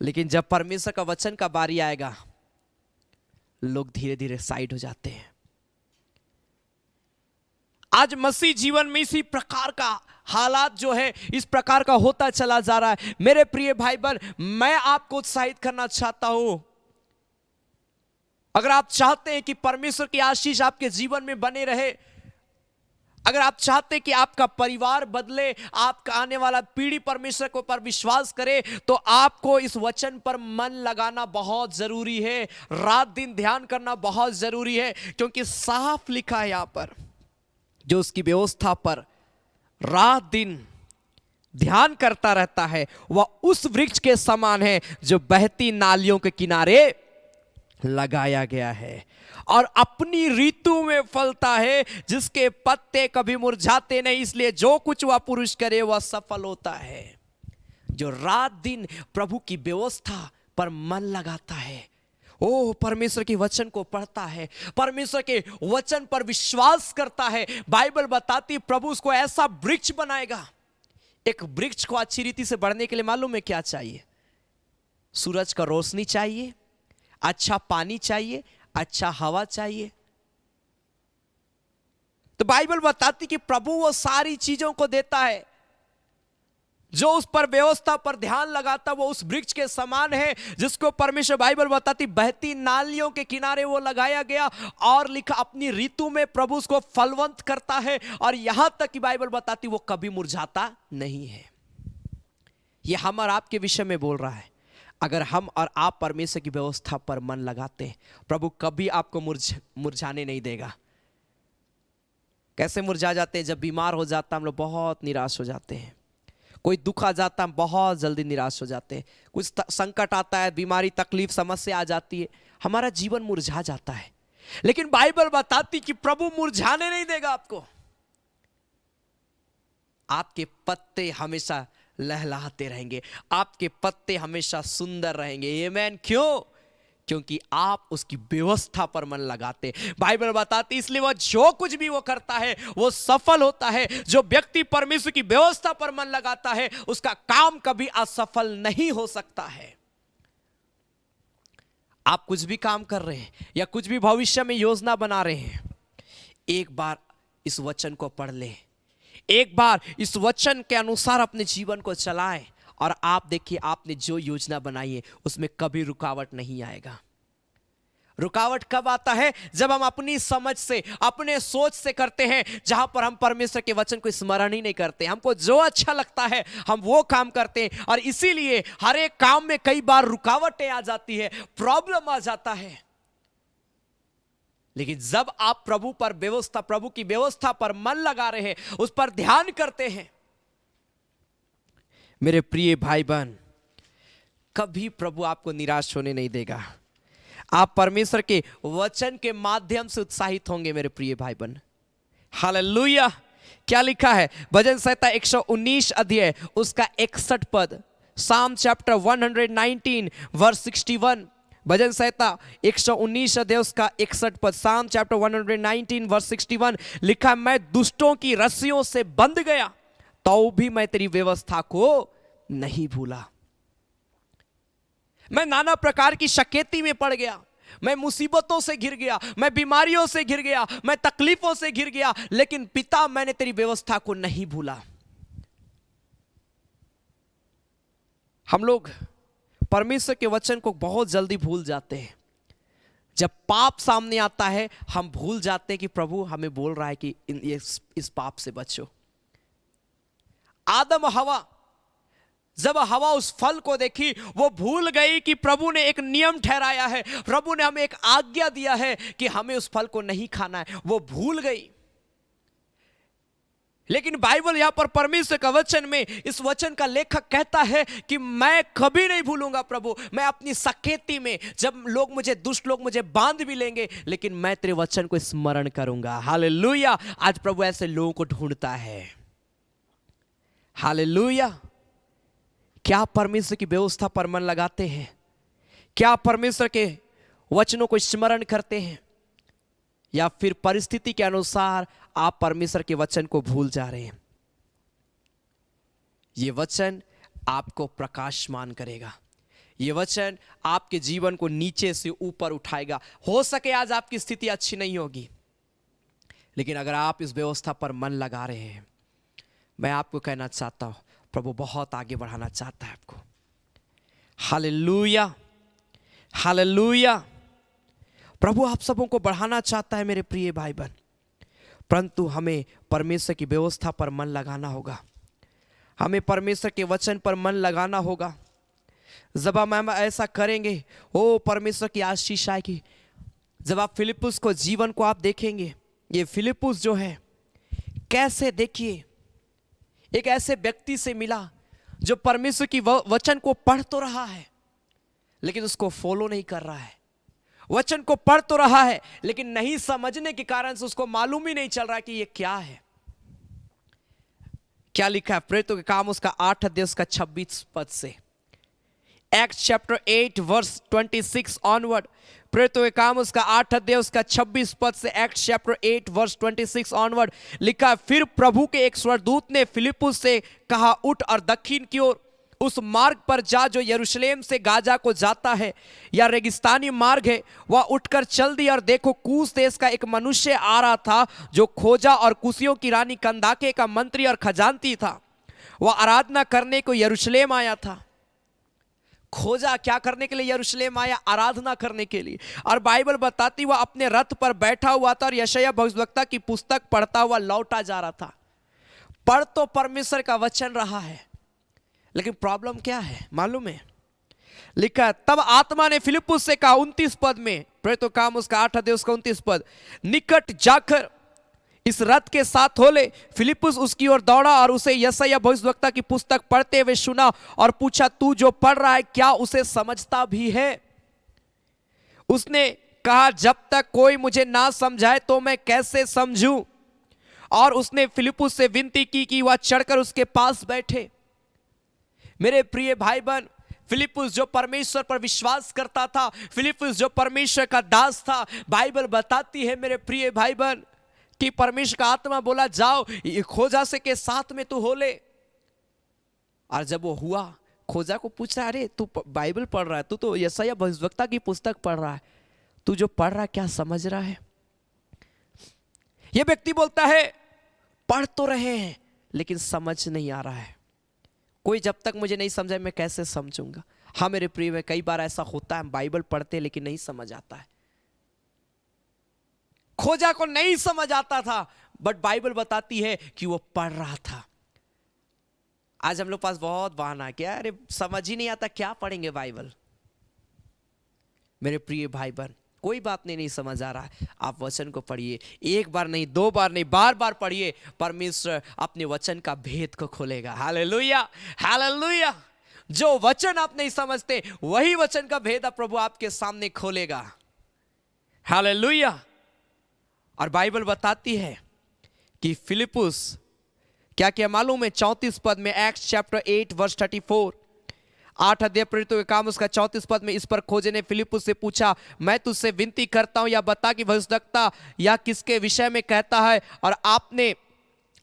लेकिन जब परमेश्वर का वचन का बारी आएगा, लोग धीरे धीरे साइड हो जाते हैं। आज मसीह जीवन में इसी प्रकार का हालात जो है, इस प्रकार का होता चला जा रहा है। मेरे प्रिय भाई बहन, मैं आपको उत्साहित करना चाहता हूं, अगर आप चाहते हैं कि परमेश्वर की आशीष आपके जीवन में बने रहे, अगर आप चाहते हैं कि आपका परिवार बदले, आपका आने वाला पीढ़ी परमेश्वर को पर विश्वास करे, तो आपको इस वचन पर मन लगाना बहुत जरूरी है। रात दिन ध्यान करना बहुत जरूरी है, क्योंकि साफ लिखा है यहां पर, जो उसकी व्यवस्था पर रात दिन ध्यान करता रहता है, वह उस वृक्ष के समान है जो बहती नालियों के किनारे लगाया गया है और अपनी ऋतु में फलता है, जिसके पत्ते कभी मुरझाते नहीं, इसलिए जो कुछ वह पुरुष करे वह सफल होता है। जो रात दिन प्रभु की व्यवस्था पर मन लगाता है, ओ परमेश्वर के वचन को पढ़ता है, परमेश्वर के वचन पर विश्वास करता है, बाइबल बताती प्रभु उसको ऐसा वृक्ष बनाएगा। एक वृक्ष को अच्छी रीति से बढ़ने के लिए मालूम है क्या चाहिए? सूरज का रोशनी चाहिए, अच्छा पानी चाहिए, अच्छा हवा चाहिए। तो बाइबल बताती कि प्रभु वो सारी चीजों को देता है। जो उस पर व्यवस्था पर ध्यान लगाता वो उस वृक्ष के समान है, जिसको परमेश्वर बाइबल बताती बहती नालियों के किनारे वो लगाया गया और लिखा अपनी ऋतु में प्रभु उसको फलवंत करता है। और यहां तक कि बाइबल बताती वो कभी मुरझाता नहीं है। ये हम और आपके विषय में बोल रहा है। अगर हम और आप परमेश्वर की व्यवस्था पर मन लगाते हैं, प्रभु कभी आपको मुरझाने नहीं देगा। कैसे मुरझा जाते हैं? जब बीमार हो जाता हम लोग बहुत निराश हो जाते हैं। कोई दुख आ जाता है बहुत जल्दी निराश हो जाते हैं। कुछ संकट आता है, बीमारी, तकलीफ, समस्या आ जाती है, हमारा जीवन मुरझा जाता है। लेकिन बाइबल बताती कि प्रभु मुरझाने नहीं देगा आपको। आपके पत्ते हमेशा लहलहाते रहेंगे, आपके पत्ते हमेशा सुंदर रहेंगे। आमीन। क्यों? क्योंकि आप उसकी व्यवस्था पर मन लगाते। बाइबल बताती इसलिए वह जो कुछ भी वो करता है वो सफल होता है। जो व्यक्ति परमेश्वर की व्यवस्था पर मन लगाता है उसका काम कभी असफल नहीं हो सकता है। आप कुछ भी काम कर रहे हैं या कुछ भी भविष्य में योजना बना रहे हैं, एक बार इस वचन को पढ़ ले, एक बार इस वचन के अनुसार अपने जीवन को चलाएं और आप देखिए आपने जो योजना बनाई है उसमें कभी रुकावट नहीं आएगा। रुकावट कब आता है? जब हम अपनी समझ से, अपने सोच से करते हैं, जहां पर हम परमेश्वर के वचन को स्मरण ही नहीं करते। हमको जो अच्छा लगता है हम वो काम करते हैं और इसीलिए हर एक काम में कई बार रुकावटें आ जाती है, प्रॉब्लम आ जाता है। लेकिन जब आप प्रभु पर व्यवस्था, प्रभु की व्यवस्था पर मन लगा रहे हैं, उस पर ध्यान करते हैं, मेरे प्रिय भाई बहन, कभी प्रभु आपको निराश होने नहीं देगा। आप परमेश्वर के वचन के माध्यम से उत्साहित होंगे मेरे प्रिय भाई बहन। हालेलुया। क्या लिखा है? भजन संहिता 119 अध्याय उसका 61 पद, साम चैप्टर 119 वर्स 61। भजन संहिता 119 अध्याय उसका 61 पद, साम चैप्टर 119 वर्स 61 लिखा, मैं दुष्टों की रस्सियों से बंध गया तो भी मैं तेरी व्यवस्था को नहीं भूला। मैं नाना प्रकार की शकेती में पड़ गया, मैं मुसीबतों से घिर गया, मैं बीमारियों से घिर गया, मैं तकलीफों से घिर गया, लेकिन पिता मैंने तेरी व्यवस्था को नहीं भूला। हम लोग परमेश्वर के वचन को बहुत जल्दी भूल जाते हैं। जब पाप सामने आता है हम भूल जाते हैं कि प्रभु हमें बोल रहा है कि इस पाप से बचो। आदम हवा, जब हवा उस फल को देखी वो भूल गई कि प्रभु ने एक नियम ठहराया है, प्रभु ने हमें एक आज्ञा दिया है कि हमें उस फल को नहीं खाना है, वो भूल गई। लेकिन बाइबल यहां पर परमेश्वर का वचन में इस वचन का लेखक कहता है कि मैं कभी नहीं भूलूंगा प्रभु, मैं अपनी सकेती में जब लोग मुझे, दुष्ट लोग मुझे बांध भी लेंगे, लेकिन मैं तेरे वचन को स्मरण करूंगा। हालेलुया। आज प्रभु ऐसे लोगों को ढूंढता है। हालेलुया। क्या परमेश्वर की व्यवस्था पर मन लगाते हैं? क्या परमेश्वर के वचनों को स्मरण करते हैं? या फिर परिस्थिति के अनुसार आप परमेश्वर के वचन को भूल जा रहे हैं? ये वचन आपको प्रकाशमान करेगा, ये वचन आपके जीवन को नीचे से ऊपर उठाएगा। हो सके आज आपकी स्थिति अच्छी नहीं होगी, लेकिन अगर आप इस व्यवस्था पर मन लगा रहे हैं, मैं आपको कहना चाहता हूं प्रभु बहुत आगे बढ़ाना चाहता है आपको। Hallelujah, hallelujah. प्रभु आप सबों को बढ़ाना चाहता है मेरे प्रिय भाई बहन, परंतु हमें परमेश्वर की व्यवस्था पर मन लगाना होगा, हमें परमेश्वर के वचन पर मन लगाना होगा। जब हम ऐसा करेंगे, ओ परमेश्वर की आशीष आएगी। जब आप फिलिप्पुस को, जीवन को आप देखेंगे, ये फिलिप्पुस जो है कैसे, देखिए एक ऐसे व्यक्ति से मिला जो परमेश्वर की वचन को पढ़ तो रहा है लेकिन उसको फॉलो नहीं कर रहा है, वचन को पढ़ तो रहा है लेकिन नहीं समझने के कारण से उसको मालूम ही नहीं चल रहा कि ये क्या है। क्या लिखा है प्रेरितों के काम उसका 8 अध्याय उसका 26 पद से, एक्ट चैप्टर 8 वर्स 26 ऑनवर्ड। प्रेरितों के काम उसका 8 अध्याय उसका 26 पद से, एक्ट चैप्टर 8 वर्स 26 ऑनवर्ड लिखा है, फिर प्रभु के एक स्वर्गदूत ने फिलिप्पुस से कहा, उठ और दक्षिण की ओर उस मार्ग पर जा जो यरूशलेम से गाजा को जाता है, या रेगिस्तानी मार्ग है। वह उठकर चल दी और देखो कूश देश का एक मनुष्य आ रहा था जो खोजा और कुशियों की रानी कंदाके का मंत्री और खजांची था। वह आराधना करने को यरूशलेम आया था। खोजा क्या करने के लिए यरूशलेम आया? आराधना करने के लिए। और बाइबल बताती वह अपने रथ पर बैठा हुआ था और यशायाह भविष्यवक्ता की पुस्तक पढ़ता हुआ लौटा जा रहा था। पढ़ तो परमेश्वर का वचन रहा है लेकिन प्रॉब्लम क्या है मालूम है? लिखा तब आत्मा ने फिलिप्पुस से कहा 29 पद में, प्रेरितों का काम उसका 8 अध्याय उसका 29 पद, निकट जाकर इस रथ के साथ हो ले। फिलिप्पुस उसकी ओर दौड़ा और उसे यशायाह भविष्यवक्ता की पुस्तक पढ़ते हुए सुना और पूछा, तू जो पढ़ रहा है क्या उसे समझता भी है? उसने कहा, जब तक कोई मुझे ना समझाए तो मैं कैसे समझूं? और उसने फिलिप्पुस से विनती की कि वह चढ़कर उसके पास बैठे। मेरे प्रिय भाई बहन, फिलिप्पुस जो परमेश्वर पर विश्वास करता था, फिलिप्पुस जो परमेश्वर का दास था, बाइबल बताती है मेरे प्रिय भाई बहन कि परमेश्वर का आत्मा बोला जाओ खोजा से के साथ में तू हो ले। और जब वो हुआ, खोजा को पूछ रहा है, अरे तू बाइबल पढ़ रहा है, तू तो यशायाह भविष्यवक्ता की पुस्तक पढ़ रहा है, तू जो पढ़ रहा है क्या समझ रहा है? ये व्यक्ति बोलता है पढ़ तो रहे हैं लेकिन समझ नहीं आ रहा है। कोई जब तक मुझे नहीं समझाए मैं कैसे समझूंगा? हाँ मेरे प्रिय में कई बार ऐसा होता है, हम बाइबल पढ़ते हैं लेकिन नहीं समझ आता है। खोजा को नहीं समझ आता था बट बाइबल बताती है कि वो पढ़ रहा था। आज हम लोग पास बहुत बहाना है, क्या अरे समझ ही नहीं आता, क्या पढ़ेंगे बाइबल। मेरे प्रिय भाई बहन, कोई बात नहीं समझ आ रहा है, आप वचन को पढ़िए, एक बार नहीं, दो बार नहीं, बार बार पढ़िए। परमेश्वर अपने वचन का भेद को खोलेगा। Hallelujah, hallelujah. जो वचन आप नहीं समझते वही वचन का भेद प्रभु आपके सामने खोलेगा। हालेलुया। और बाइबल बताती है कि फिलिप्पुस क्या क्या मालूम है? 34 पद में, एक्ट्स चैप्टर 8 वर्स 34, 8 अध्याय प्रेरितों के काम उसका 34 पद में, इस पर खोजे ने फिलिप्पुस से पूछा, मैं तुझसे विनती करता हूं या बता कि भविष्यवक्ता या किसके विषय में कहता है, और आपने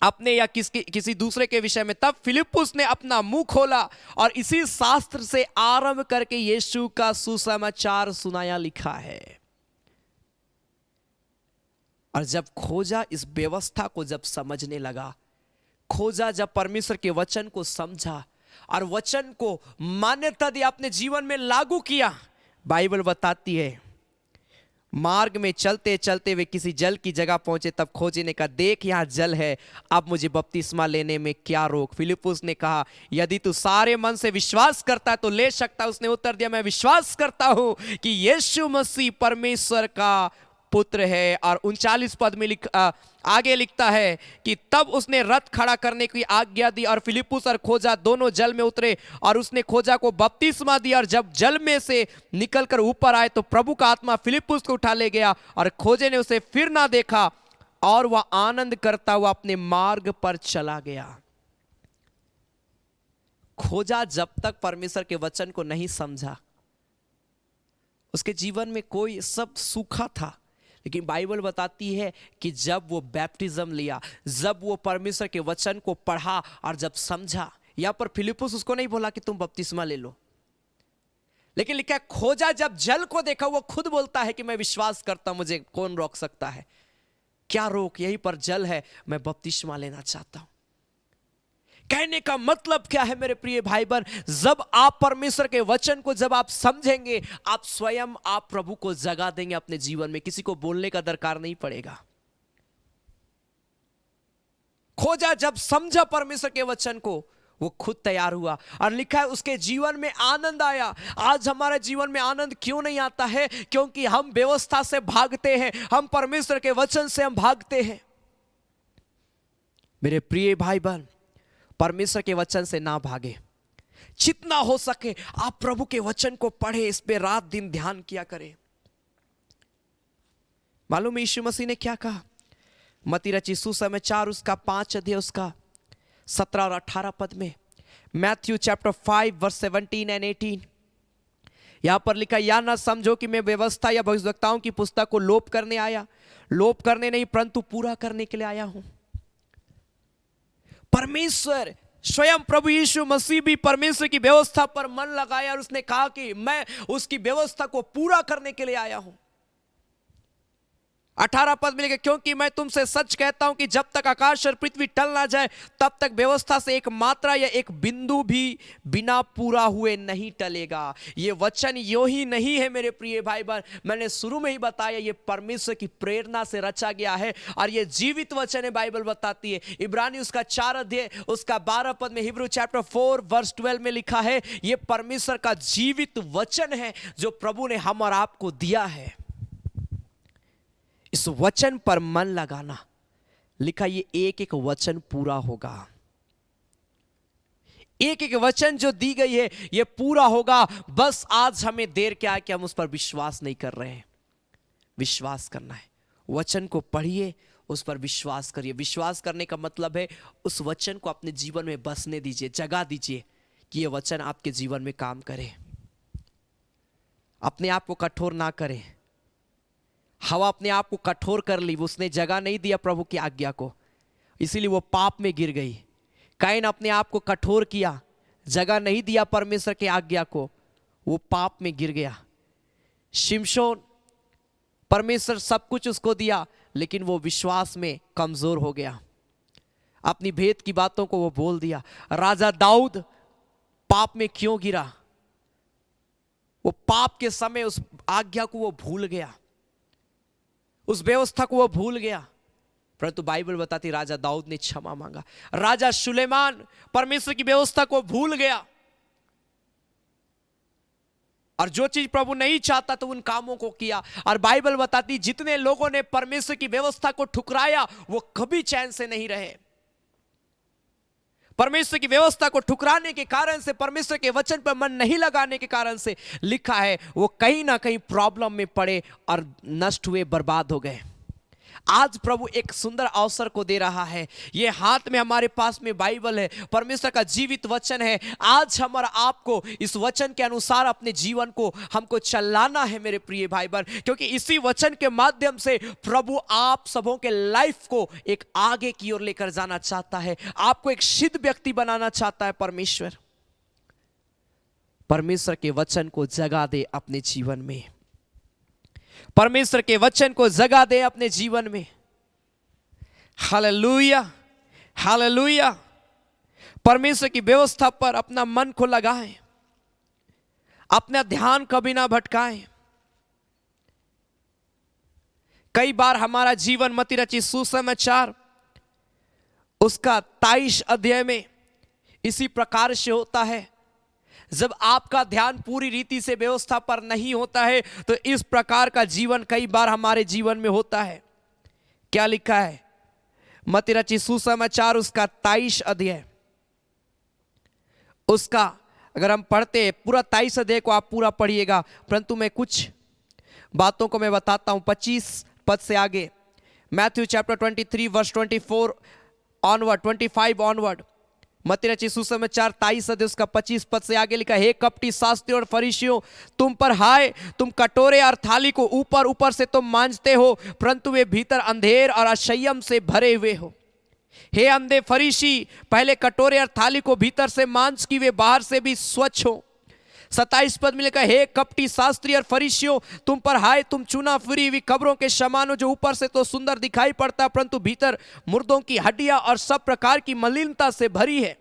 अपने या किसी दूसरे के विषय में? तब फिलिप्पुस ने अपना मुंह खोला और इसी शास्त्र से आरंभ करके यीशु का सुसमाचार सुनाया लिखा है। और जब खोजा इस व्यवस्था को जब समझने लगा, खोजा जब परमेश्वर के वचन को समझा और वचन को मान्यता दी, अपने जीवन में लागू किया, बाइबल बताती है मार्ग में चलते चलते वे किसी जल की जगह पहुंचे। तब खोजे ने कहा, देख यहाँ जल है, अब मुझे बपतिस्मा लेने में क्या रोक? फिलिप्पुस ने कहा, यदि तू सारे मन से विश्वास करता है तो ले सकता है। उसने उत्तर दिया, मैं विश्वास करता हूं कि यीशु मसीह परमेश्वर का पुत्र है। और 39 पद में आगे लिखता है कि तब उसने रथ खड़ा करने की आज्ञा दी और फिलिप्पुस और खोजा दोनों जल में उतरे और उसने खोजा को बपतिस्मा दिया। और जब जल में से निकलकर ऊपर आए तो प्रभु का आत्मा फिलिप्पुस को उठा ले गया और खोजे ने उसे फिर ना देखा और वह आनंद करता हुआ अपने मार्ग पर चला गया। खोजा जब तक परमेश्वर के वचन को नहीं समझा, उसके जीवन में कोई सब सूखा था। लेकिन बाइबल बताती है कि जब वो बैप्टिज्म लिया, जब वो परमेश्वर के वचन को पढ़ा और जब समझा, यहां पर फिलिप्पुस उसको नहीं बोला कि तुम बपतिस्मा ले लो, लेकिन लिखा है खोजा जब जल को देखा वो खुद बोलता है कि मैं विश्वास करता हूं, मुझे कौन रोक सकता है? क्या रोक? यहीं पर जल है, मैं बपतिस्मा लेना चाहता हूं। कहने का मतलब क्या है मेरे प्रिय भाई बहन? जब आप परमेश्वर के वचन को जब आप समझेंगे, आप स्वयं आप प्रभु को जगा देंगे अपने जीवन में, किसी को बोलने का दरकार नहीं पड़ेगा। खोजा जब समझा परमेश्वर के वचन को, वो खुद तैयार हुआ और लिखा है उसके जीवन में आनंद आया। आज हमारे जीवन में आनंद क्यों नहीं आता है? क्योंकि हम व्यवस्था से भागते हैं, हम परमेश्वर के वचन से हम भागते हैं। मेरे प्रिय भाई बहन, परमेश्वर के वचन से ना भागे। जितना हो सके आप प्रभु के वचन को पढ़े, इस पे रात दिन ध्यान किया करें। मालूम है यीशु मसीह ने क्या कहा? मत्ती रचित सुसमाचार उसका 5 अध्याय उसका 17 और 18 पद में, मैथ्यू चैप्टर 5 वर्स 17 एंड 18, यहां पर लिखा, या ना समझो कि मैं व्यवस्था या भविष्यवक्ताओं की पुस्तक को लोप करने आया, लोप करने नहीं परंतु पूरा करने के लिए आया हूं। परमेश्वर स्वयं प्रभु यीशु मसीह भी परमेश्वर की व्यवस्था पर मन लगाया और उसने कहा कि मैं उसकी व्यवस्था को पूरा करने के लिए आया हूं। 18 पद में लिखा, क्योंकि मैं तुमसे सच कहता हूं कि जब तक आकाश और पृथ्वी टल ना जाए तब तक व्यवस्था से एक मात्रा या एक बिंदु भी बिना पूरा हुए नहीं टलेगा। ये वचन यो ही नहीं है मेरे प्रिय भाई बहन, मैंने शुरू में ही बताया ये परमेश्वर की प्रेरणा से रचा गया है और ये जीवित वचन है। बाइबल बताती है, इब्रानी उसका 4 अध्याय उसका 12 पद में, हिब्रू चैप्टर 4 वर्स 12 में लिखा है, ये परमेश्वर का जीवित वचन है जो प्रभु ने हम और आपको दिया है। इस वचन पर मन लगाना, लिखा ये एक एक वचन पूरा होगा। एक एक वचन जो दी गई है ये पूरा होगा। बस आज हमें देर क्या है कि हम उस पर विश्वास नहीं कर रहे हैं। विश्वास करना है, वचन को पढ़िए, उस पर विश्वास करिए। विश्वास करने का मतलब है उस वचन को अपने जीवन में बसने दीजिए, जगा दीजिए कि यह वचन आपके जीवन में काम करे। अपने आप को कठोर ना करें। हवा अपने आप को कठोर कर ली, उसने जगह नहीं दिया प्रभु की आज्ञा को, इसीलिए वो पाप में गिर गई। कैन अपने आप को कठोर किया, जगह नहीं दिया परमेश्वर की आज्ञा को, वो पाप में गिर गया। शिमशोन, परमेश्वर सब कुछ उसको दिया लेकिन वो विश्वास में कमजोर हो गया, अपनी भेद की बातों को वो बोल दिया। राजा दाऊद पाप में क्यों गिरा? वो पाप के समय उस आज्ञा को वो भूल गया, उस व्यवस्था को वो भूल गया। परंतु बाइबल बताती राजा दाऊद ने क्षमा मांगा। राजा सुलेमान परमेश्वर की व्यवस्था को भूल गया और जो चीज प्रभु नहीं चाहता तो उन कामों को किया। और बाइबल बताती जितने लोगों ने परमेश्वर की व्यवस्था को ठुकराया वो कभी चैन से नहीं रहे। परमेश्वर की व्यवस्था को ठुकराने के कारण से, परमेश्वर के वचन पर मन नहीं लगाने के कारण से, लिखा है वो कहीं ना कहीं प्रॉब्लम में पड़े और नष्ट हुए, बर्बाद हो गए। आज प्रभु एक सुंदर अवसर को दे रहा है। ये हाथ में हमारे पास में बाइबल है, परमेश्वर का जीवित वचन है। आज हमारा आपको इस वचन के अनुसार अपने जीवन को हमको चलाना है मेरे प्रिय भाई बहन, क्योंकि इसी वचन के माध्यम से प्रभु आप सबों के लाइफ को एक आगे की ओर लेकर जाना चाहता है, आपको एक सिद्ध व्यक्ति बनाना चाहता है। परमेश्वर के वचन को जगा दे अपने जीवन में, परमेश्वर के वचन को जगा दे अपने जीवन में। Hallelujah, hallelujah. परमेश्वर की व्यवस्था पर अपना मन को लगाएं, अपना ध्यान कभी ना भटकाएं। कई बार हमारा जीवन मत्ती रचित सुसमाचार उसका 23 अध्याय में इसी प्रकार से होता है। जब आपका ध्यान पूरी रीति से व्यवस्था पर नहीं होता है तो इस प्रकार का जीवन कई बार हमारे जीवन में होता है। क्या लिखा है? मत्ती रचित सुसमाचार उसका 23 अध्याय उसका, अगर हम पढ़ते हैं पूरा 23 अध्याय को, आप पूरा पढ़िएगा, परंतु मैं कुछ बातों को मैं बताता हूं 25 पद से आगे। Matthew chapter 23 verse 24 onward, 25 onward, मत्ती रचित सुसमाचार 23 अध्याय उसका 25 पद से आगे लिखा, हे कपटी शास्त्री और फरीसियों, तुम पर हाय, तुम कटोरे और थाली को ऊपर ऊपर से तुम मांजते हो, परंतु वे भीतर अंधेर और असंयम से भरे हुए हो। हे अंधे फरीसी, पहले कटोरे और थाली को भीतर से मांज कि वे बाहर से भी स्वच्छ हो। 27 पद में लिखा, हे कपटी शास्त्री और फरीसियों, तुम पर हाय, तुम चुना फिरी हुई कब्रों के समान हो, जो ऊपर से तो सुंदर दिखाई पड़ता है परंतु भीतर मुर्दों की हड्डियां और सब प्रकार की मलिनता से भरी है।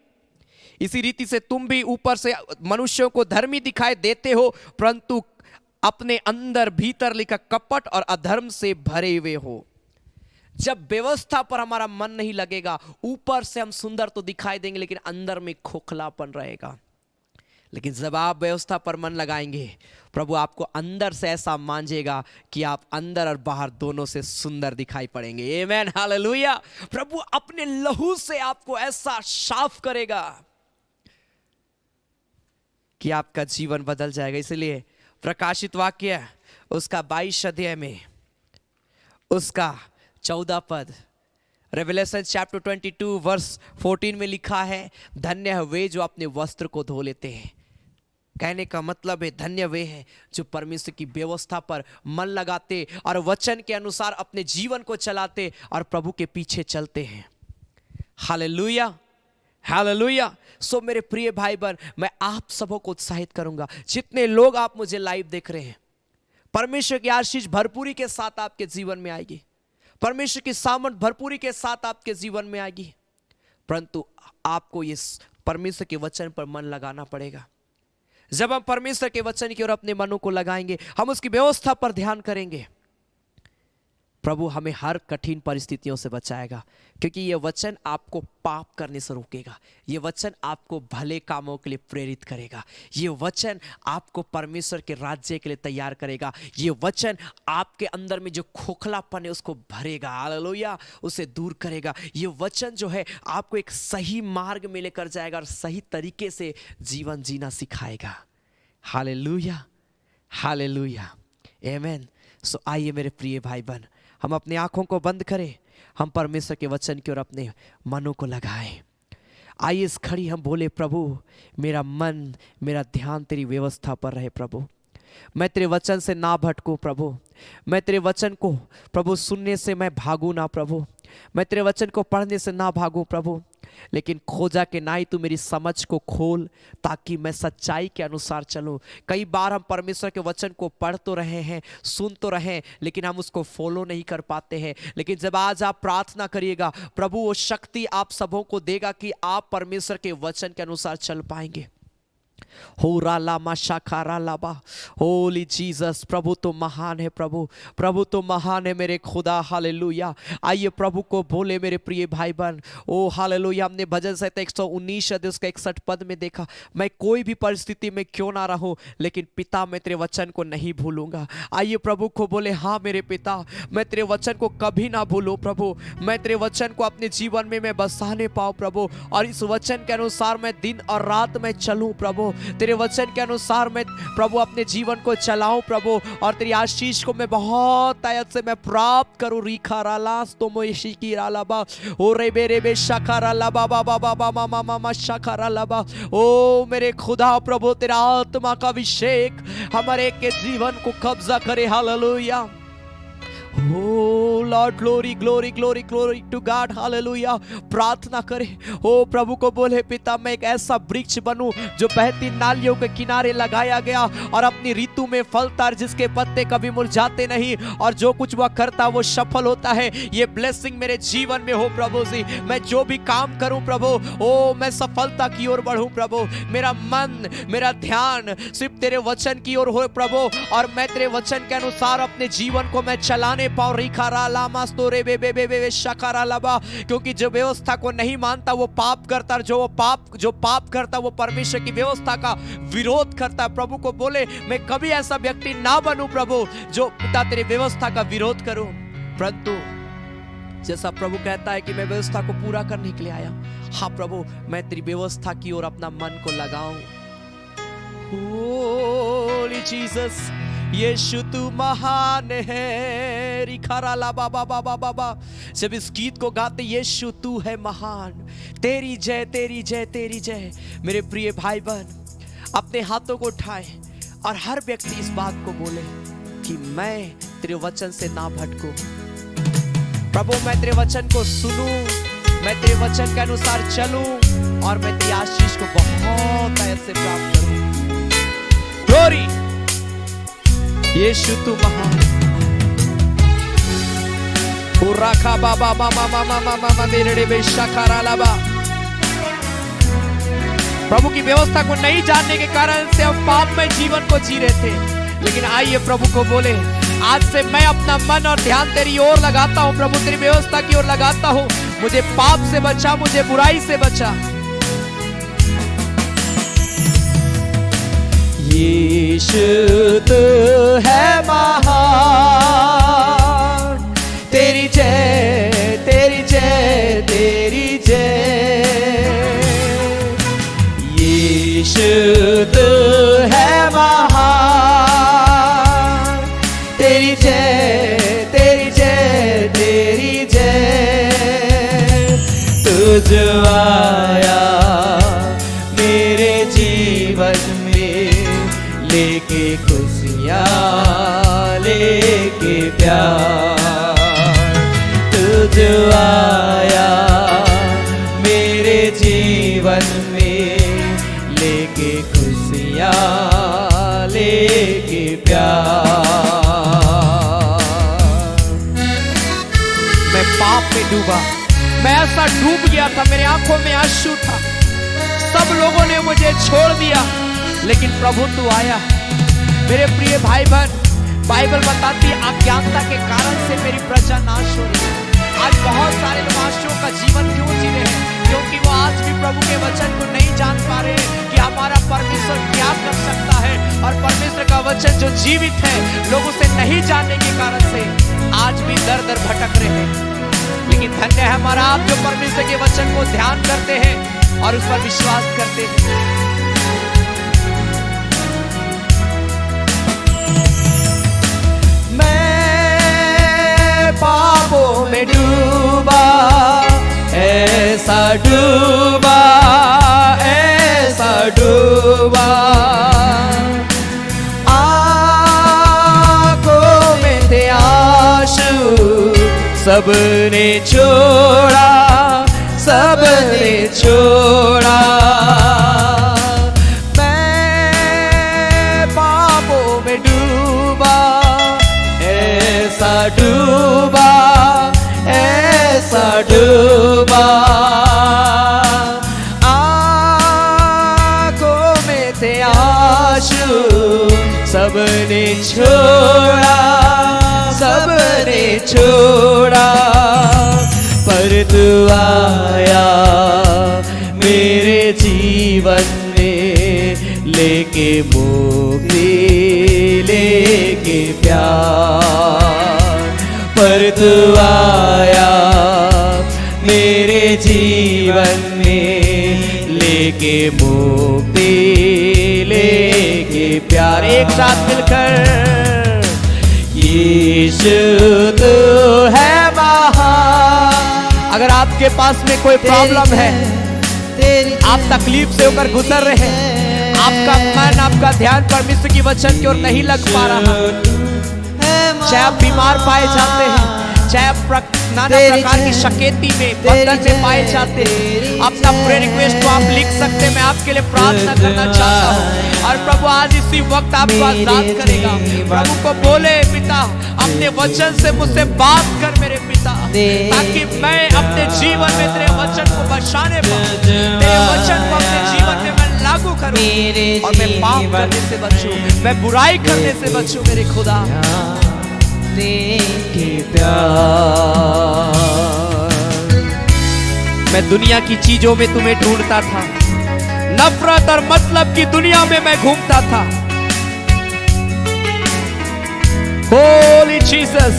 इसी रीति से तुम भी ऊपर से मनुष्यों को धर्मी दिखाई देते हो परंतु अपने अंदर भीतर लिखा कपट और अधर्म से भरे हुए हो। जब व्यवस्था पर हमारा मन नहीं लगेगा, ऊपर से हम सुंदर तो दिखाई देंगे लेकिन अंदर में खोखलापन रहेगा। लेकिन जब आप व्यवस्था पर मन लगाएंगे, प्रभु आपको अंदर से ऐसा मांजेगा कि आप अंदर और बाहर दोनों से सुंदर दिखाई पड़ेंगे। आमेन, हालेलुया। प्रभु अपने लहू से आपको ऐसा साफ करेगा कि आपका जीवन बदल जाएगा। इसलिए प्रकाशित वाक्य उसका 22 अध्याय में उसका 14 पद, रेवलेशन चैप्टर 22 वर्स 14 में लिखा है, धन्य है वे जो अपने वस्त्र को धो लेते हैं। कहने का मतलब है धन्य वे हैं जो परमेश्वर की व्यवस्था पर मन लगाते और वचन के अनुसार अपने जीवन को चलाते और प्रभु के पीछे चलते हैं। Hallelujah, hallelujah. सो मेरे प्रिय भाई बहन, मैं आप सबों को उत्साहित करूंगा, जितने लोग आप मुझे लाइव देख रहे हैं, परमेश्वर की आशीष भरपूरी के साथ आपके जीवन में आएगी, परमेश्वर की सामर्थ भरपूरी के साथ आपके जीवन में आएगी, परंतु आपको इस परमेश्वर के वचन पर मन लगाना पड़ेगा। जब हम परमेश्वर के वचन की ओर अपने मनों को लगाएंगे, हम उसकी व्यवस्था पर ध्यान करेंगे, प्रभु हमें हर कठिन परिस्थितियों से बचाएगा, क्योंकि यह वचन आपको पाप करने से रोकेगा, यह वचन आपको भले कामों के लिए प्रेरित करेगा, यह वचन आपको परमेश्वर के राज्य के लिए तैयार करेगा, यह वचन आपके अंदर में जो खोखलापन है उसको भरेगा, हालेलुया, उसे दूर करेगा। यह वचन जो है आपको एक सही मार्ग में लेकर जाएगा और सही तरीके से जीवन जीना सिखाएगा। हालेलुया, हालेलुया, आमीन। सो आइए मेरे प्रिय भाई बहन, हम अपनी आंखों को बंद करें, हम परमेश्वर के वचन की ओर अपने मनों को लगाएं। आइए इस घड़ी हम बोले, प्रभु मेरा मन, मेरा ध्यान तेरी व्यवस्था पर रहे प्रभु, मैं तेरे वचन से ना भटकूं प्रभु, मैं तेरे वचन को प्रभु सुनने से मैं भागूं ना प्रभु, मैं तेरे वचन को पढ़ने से ना भागूं प्रभु, लेकिन खोजा के नाई तू मेरी समझ को खोल ताकि मैं सच्चाई के अनुसार चलूं। कई बार हम परमेश्वर के वचन को पढ़ तो रहे हैं, सुन तो रहे हैं, लेकिन हम उसको फॉलो नहीं कर पाते हैं। लेकिन जब आज आप प्रार्थना करिएगा, प्रभु वो शक्ति आप सबों को देगा कि आप परमेश्वर के वचन के अनुसार चल पाएंगे। हो राला माशाखारा लाबा, होली जीसस, प्रभु तो महान है प्रभु, प्रभु तो महान है मेरे खुदा, हालेलुया। आइए प्रभु को बोले मेरे प्रिय भाई बहन, ओ हालेलुया। हमने भजन संहिता 119 अध्याय उसका 61 पद में देखा, मैं कोई भी परिस्थिति में क्यों ना रहूं, लेकिन पिता मैं तेरे वचन को नहीं भूलूंगा। आइए प्रभु को बोले, हाँ मेरे पिता, मैं तेरे वचन को कभी ना भूलूं प्रभु, मैं तेरे वचन को अपने जीवन में मैं बसाने पाऊं प्रभु, और इस वचन के अनुसार मैं दिन और रात में चलूं प्रभु, तेरे वचन के अनुसार मैं प्रभु अपने जीवन को चलाऊं प्रभु, और तेरी आशीष को मैं बहुत आयत से मैं प्राप्त करूं। रीखा रालास तो मोशी की रालाबा, ओ रे बेरे बे शखारा लाबा बाबा बाबा मामा मामा शखारा लाबा। ओ मेरे खुदा प्रभु, तेरा आत्मा का अभिषेक हमारे के जीवन को कब्जा करे, hallelujah. Oh Lord, glory, glory, glory, glory to God, hallelujah। प्रार्थना करें, ओ प्रभु को बोले, पिता मैं एक ऐसा वृक्ष बनूं जो बहती नालियों के किनारे लगाया गया और अपनी ऋतु में फलता, जिसके पत्ते कभी मुरझाते नहीं, और जो कुछ वह करता वो सफल होता है। ये ब्लेसिंग मेरे जीवन में हो प्रभु जी, मैं जो भी काम करूं प्रभु, ओ मैं सफलता की ओर बढ़ूं प्रभु, मेरा मन, मेरा ध्यान सिर्फ तेरे वचन की ओर हो प्रभु, और मैं तेरे वचन के अनुसार अपने जीवन को मैं चलाने पाऊं। क्योंकि जो व्यवस्था को नहीं मानता वो पाप करता, जो पाप करता वो परमेश्वर की व्यवस्था का विरोध करता। प्रभु को बोले, मैं कभी ऐसा व्यक्ति ना बनूं प्रभु जो पिता तेरी व्यवस्था का विरोध करूं, परंतु जैसा प्रभु कहता है कि मैं व्यवस्था को पूरा करने के लिए आया, हाँ प्रभु मैं तेरी व्यवस्था की ओर अपना मन को लगाऊं। होली जीसस, यीशु तू महान है, रिखारा ला बाबा बाबा बाबा। जब इस गीत को गाते, यीशु तू है महान, तेरी जय तेरी जय तेरी जय। मेरे प्रिय भाई बहन अपने हाथों को उठाए और हर व्यक्ति इस बात को बोले कि मैं तेरे वचन से ना भटकूं प्रभु, मैं तेरे वचन को सुनूं, मैं तेरे वचन के अनुसार चलूं, और मैं तेरी आशीष को बहुत ऐसे प्राप्त करूं। ग्लोरी, यीशु तू महान। उराखा बाबा मामा मामा मामा मेरे बेशखारा लाबा। प्रभु की व्यवस्था को नहीं जानने के कारण से हम पाप में जीवन को जी रहे थे, लेकिन आइए प्रभु को बोले, आज से मैं अपना मन और ध्यान तेरी ओर लगाता हूं प्रभु, तेरी व्यवस्था की ओर लगाता हूं। मुझे पाप से बचा, मुझे बुराई से बचा। यीशु तू है महान, तेरी जय तेरी जय तेरी जय। यीशु तू है महान, तेरी जय तेरी जय जो आया मेरे जीवन में, लेके खुशियाँ लेके प्यार। तू जो आया मेरे जीवन में, लेके खुशियाँ लेके प्यार। मैं पाप में डूबा, मैं ऐसा डूब गया था, मेरे आंखों में आंसू था, सब लोगों ने मुझे छोड़ दिया, लेकिन प्रभु तू आया। मेरे प्रिय भाई बहन, बाइबल बताती है अज्ञानता के कारण से मेरी प्रजा नाश हो रही है। आज बहुत सारे लोग आंसुओं का जीवन क्यों जी रहे हैं? क्योंकि वो आज भी प्रभु के वचन को नहीं जान पा रहे हैं कि हमारा परमेश्वर क्या कर सकता है। और परमेश्वर का वचन जो जीवित है, लोग उसे नहीं जानने के कारण से आज भी दर दर भटक रहे हैं। लेकिन धन्य है हमारा आप जो परमेश्वर के वचन को ध्यान करते हैं और उस पर विश्वास करते हैं। मैं पापों में डूबा, ऐसा डूबा, ऐसा डूबा, आँखों में थे आंसू, सबने छोड़ा, सबने छोड़ा। मैं पापों में डूबा, ऐसा डूबा, ऐसा डूबा, आँखों में थे आंसू, सबने छोड़ा, सबने छोड़ा। पर तू आया मेरे जीवन में, लेके मुक्ति लेके प्यार। पर तू आया मेरे जीवन में, लेके मुक्ति लेके प्यार। एक साथ मिलकर यीशु तू है महान। अगर आपके पास में कोई प्रॉब्लम है, आप तकलीफ से होकर गुजर रहे हैं, आपका मन, आपका ध्यान परमेश्वर की वचन की ओर नहीं लग पा रहा, चाहे आप बीमार पाए जाते हैं, चाहे आप नाना प्रकार की शकेती में, बंधन में पाए जाते हैं, अपना प्रेयर रिक्वेस्ट को आप लिख सकते हैं। मैं आपके लिए प्रार्थना करना चाहता हूँ और प्रभु आज इसी वक्त आपको आजाद करेगा। प्रभु को बोले, पिता अपने वचन से मुझसे बात कर मेरे पिता, ताकि मैं अपने जीवन में तेरे वचन को बचाने पाऊं, तेरे वचन को अपने जीवन में मैं लागू करूं और मैं पाप करने से बचूं, मैं बुराई करने से बचूं मेरे खुदा। के प्यार। मैं दुनिया की चीजों में तुम्हें ढूंढता था, नफरत और मतलब की दुनिया में मैं घूमता था। होली जीसस,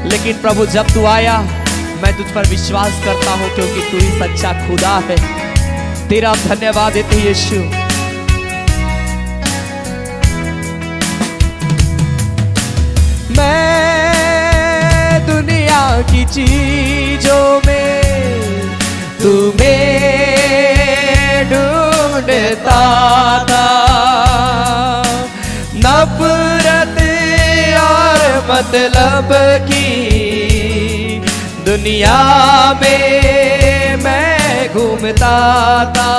लेकिन प्रभु जब तू आया, मैं तुझ पर विश्वास करता हूं, क्योंकि तू ही सच्चा खुदा है। तेरा धन्यवाद देते यीशु। मैं दुनिया की चीजों में तुम्हें ढूंढता था, नफरत और मतलब की दुनिया में मैं घूमता था।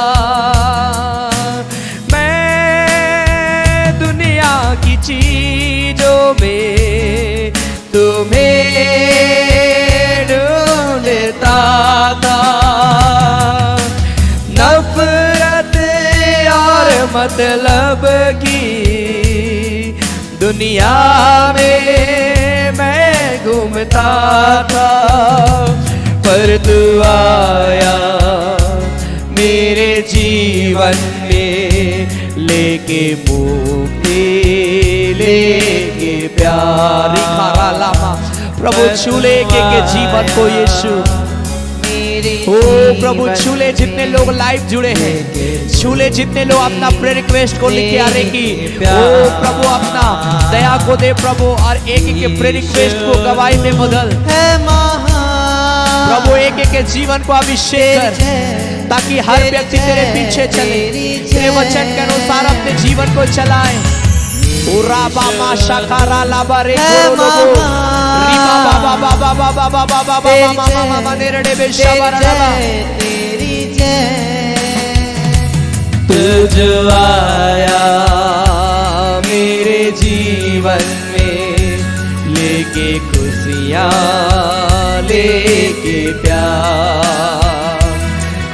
मैं दुनिया की चीजों में तुम्हें ढूंढता था, नफरत और मतलब की दुनिया में मैं घूमता था। पर तू आया मेरे जीवन में, लेके मुक्ति लेके प्यार। प्रभु छूले के जीवन को यीशु, ओ प्रभु छूले जितने लोग लाइव जुड़े हैं, छूले जितने लोग अपना प्रेयर रिक्वेस्ट को लिख के आ रहे की, ओ प्रभु अपना दया को दे प्रभु, और एक एक के प्रेयर रिक्वेस्ट को गवाही में बदल। प्रभु एक एक के जीवन को अभिषेक कर, ताकि हर व्यक्ति तेरे पीछे चले, तेरे वचन के अनुसार अपने जीवन को चलाए। उरा बामा शाकारा लाबारे गोरोलोगो रिमा बाबा बाबा बाबा बाबा बाबा मामा मामा नेरड़े बेशाबारा लाबा। तू जो आया मेरे जीवन में, लेके खुशियाँ लेके प्यार।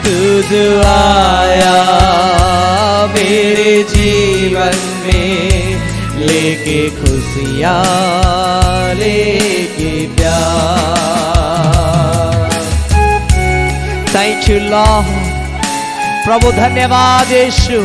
तू जो आया मेरे जीवन में, लेके खुशियाँ लेके प्यार। Thank you lord. प्रभु धन्यवाद यीशु।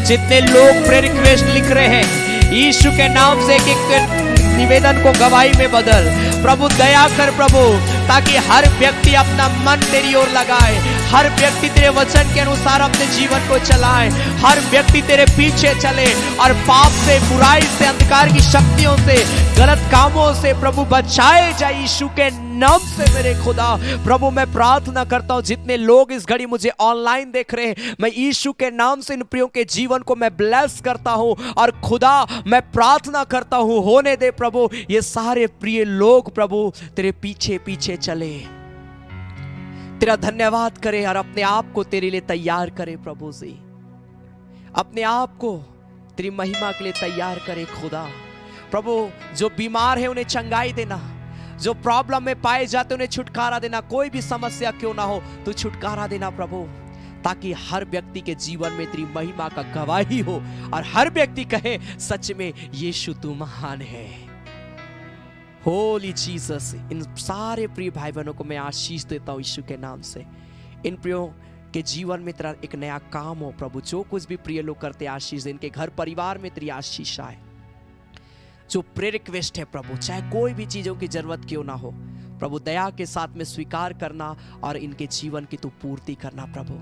जितने लोग प्रेयर रिक्वेस्ट लिख रहे हैं, यीशु के नाम से एक एक निवेदन को गवाही में बदल। प्रभु दया कर प्रभु, ताकि हर व्यक्ति अपना मन तेरी ओर लगाए, हर व्यक्ति तेरे वचन के अनुसार अपने जीवन को चलाए, हर व्यक्ति तेरे पीछे चले और पाप से, बुराई से, अंधकार की शक्तियों से, गलत कामों से प्रभु बचाए जाए यीशु के नाम से। मेरे खुदा प्रभु मैं प्रार्थना करता हूँ, जितने लोग इस घड़ी मुझे ऑनलाइन देख रहे हैं, मैं यीशु के नाम से इन प्रियों के जीवन को मैं ब्लेस करता हूँ। और खुदा मैं प्रार्थना करता हूँ, होने दे प्रभु ये सारे प्रिय लोग प्रभु तेरे पीछे पीछे चले, तेरा धन्यवाद करे और अपने आप को तेरे लिए तैयार करे प्रभु जी, अपने आप को तेरी महिमा के लिए तैयार करे खुदा। प्रभु जो बीमार है उन्हें चंगाई देना, जो प्रॉब्लम में पाए जाते उन्हें छुटकारा देना, कोई भी समस्या क्यों ना हो तो छुटकारा देना प्रभु, ताकि हर व्यक्ति के जीवन में तेरी महिमा का गवाही हो और हर व्यक्ति कहे सच में यीशु तू महान है। होली जीसस। इन सारे प्रिय भाई बहनों को मैं आशीष देता हूँ यीशु के नाम से। इन प्रियों के जीवन में तेरा एक नया काम हो प्रभु, जो कुछ भी प्रिय लोग करते आशीष दे, इनके घर परिवार में तेरी आशीष आए। जो प्रेयर रिक्वेस्ट है प्रभु, चाहे कोई भी चीजों की जरूरत क्यों ना हो प्रभु, दया के साथ में स्वीकार करना और इनके जीवन की तू पूर्ति करना प्रभु।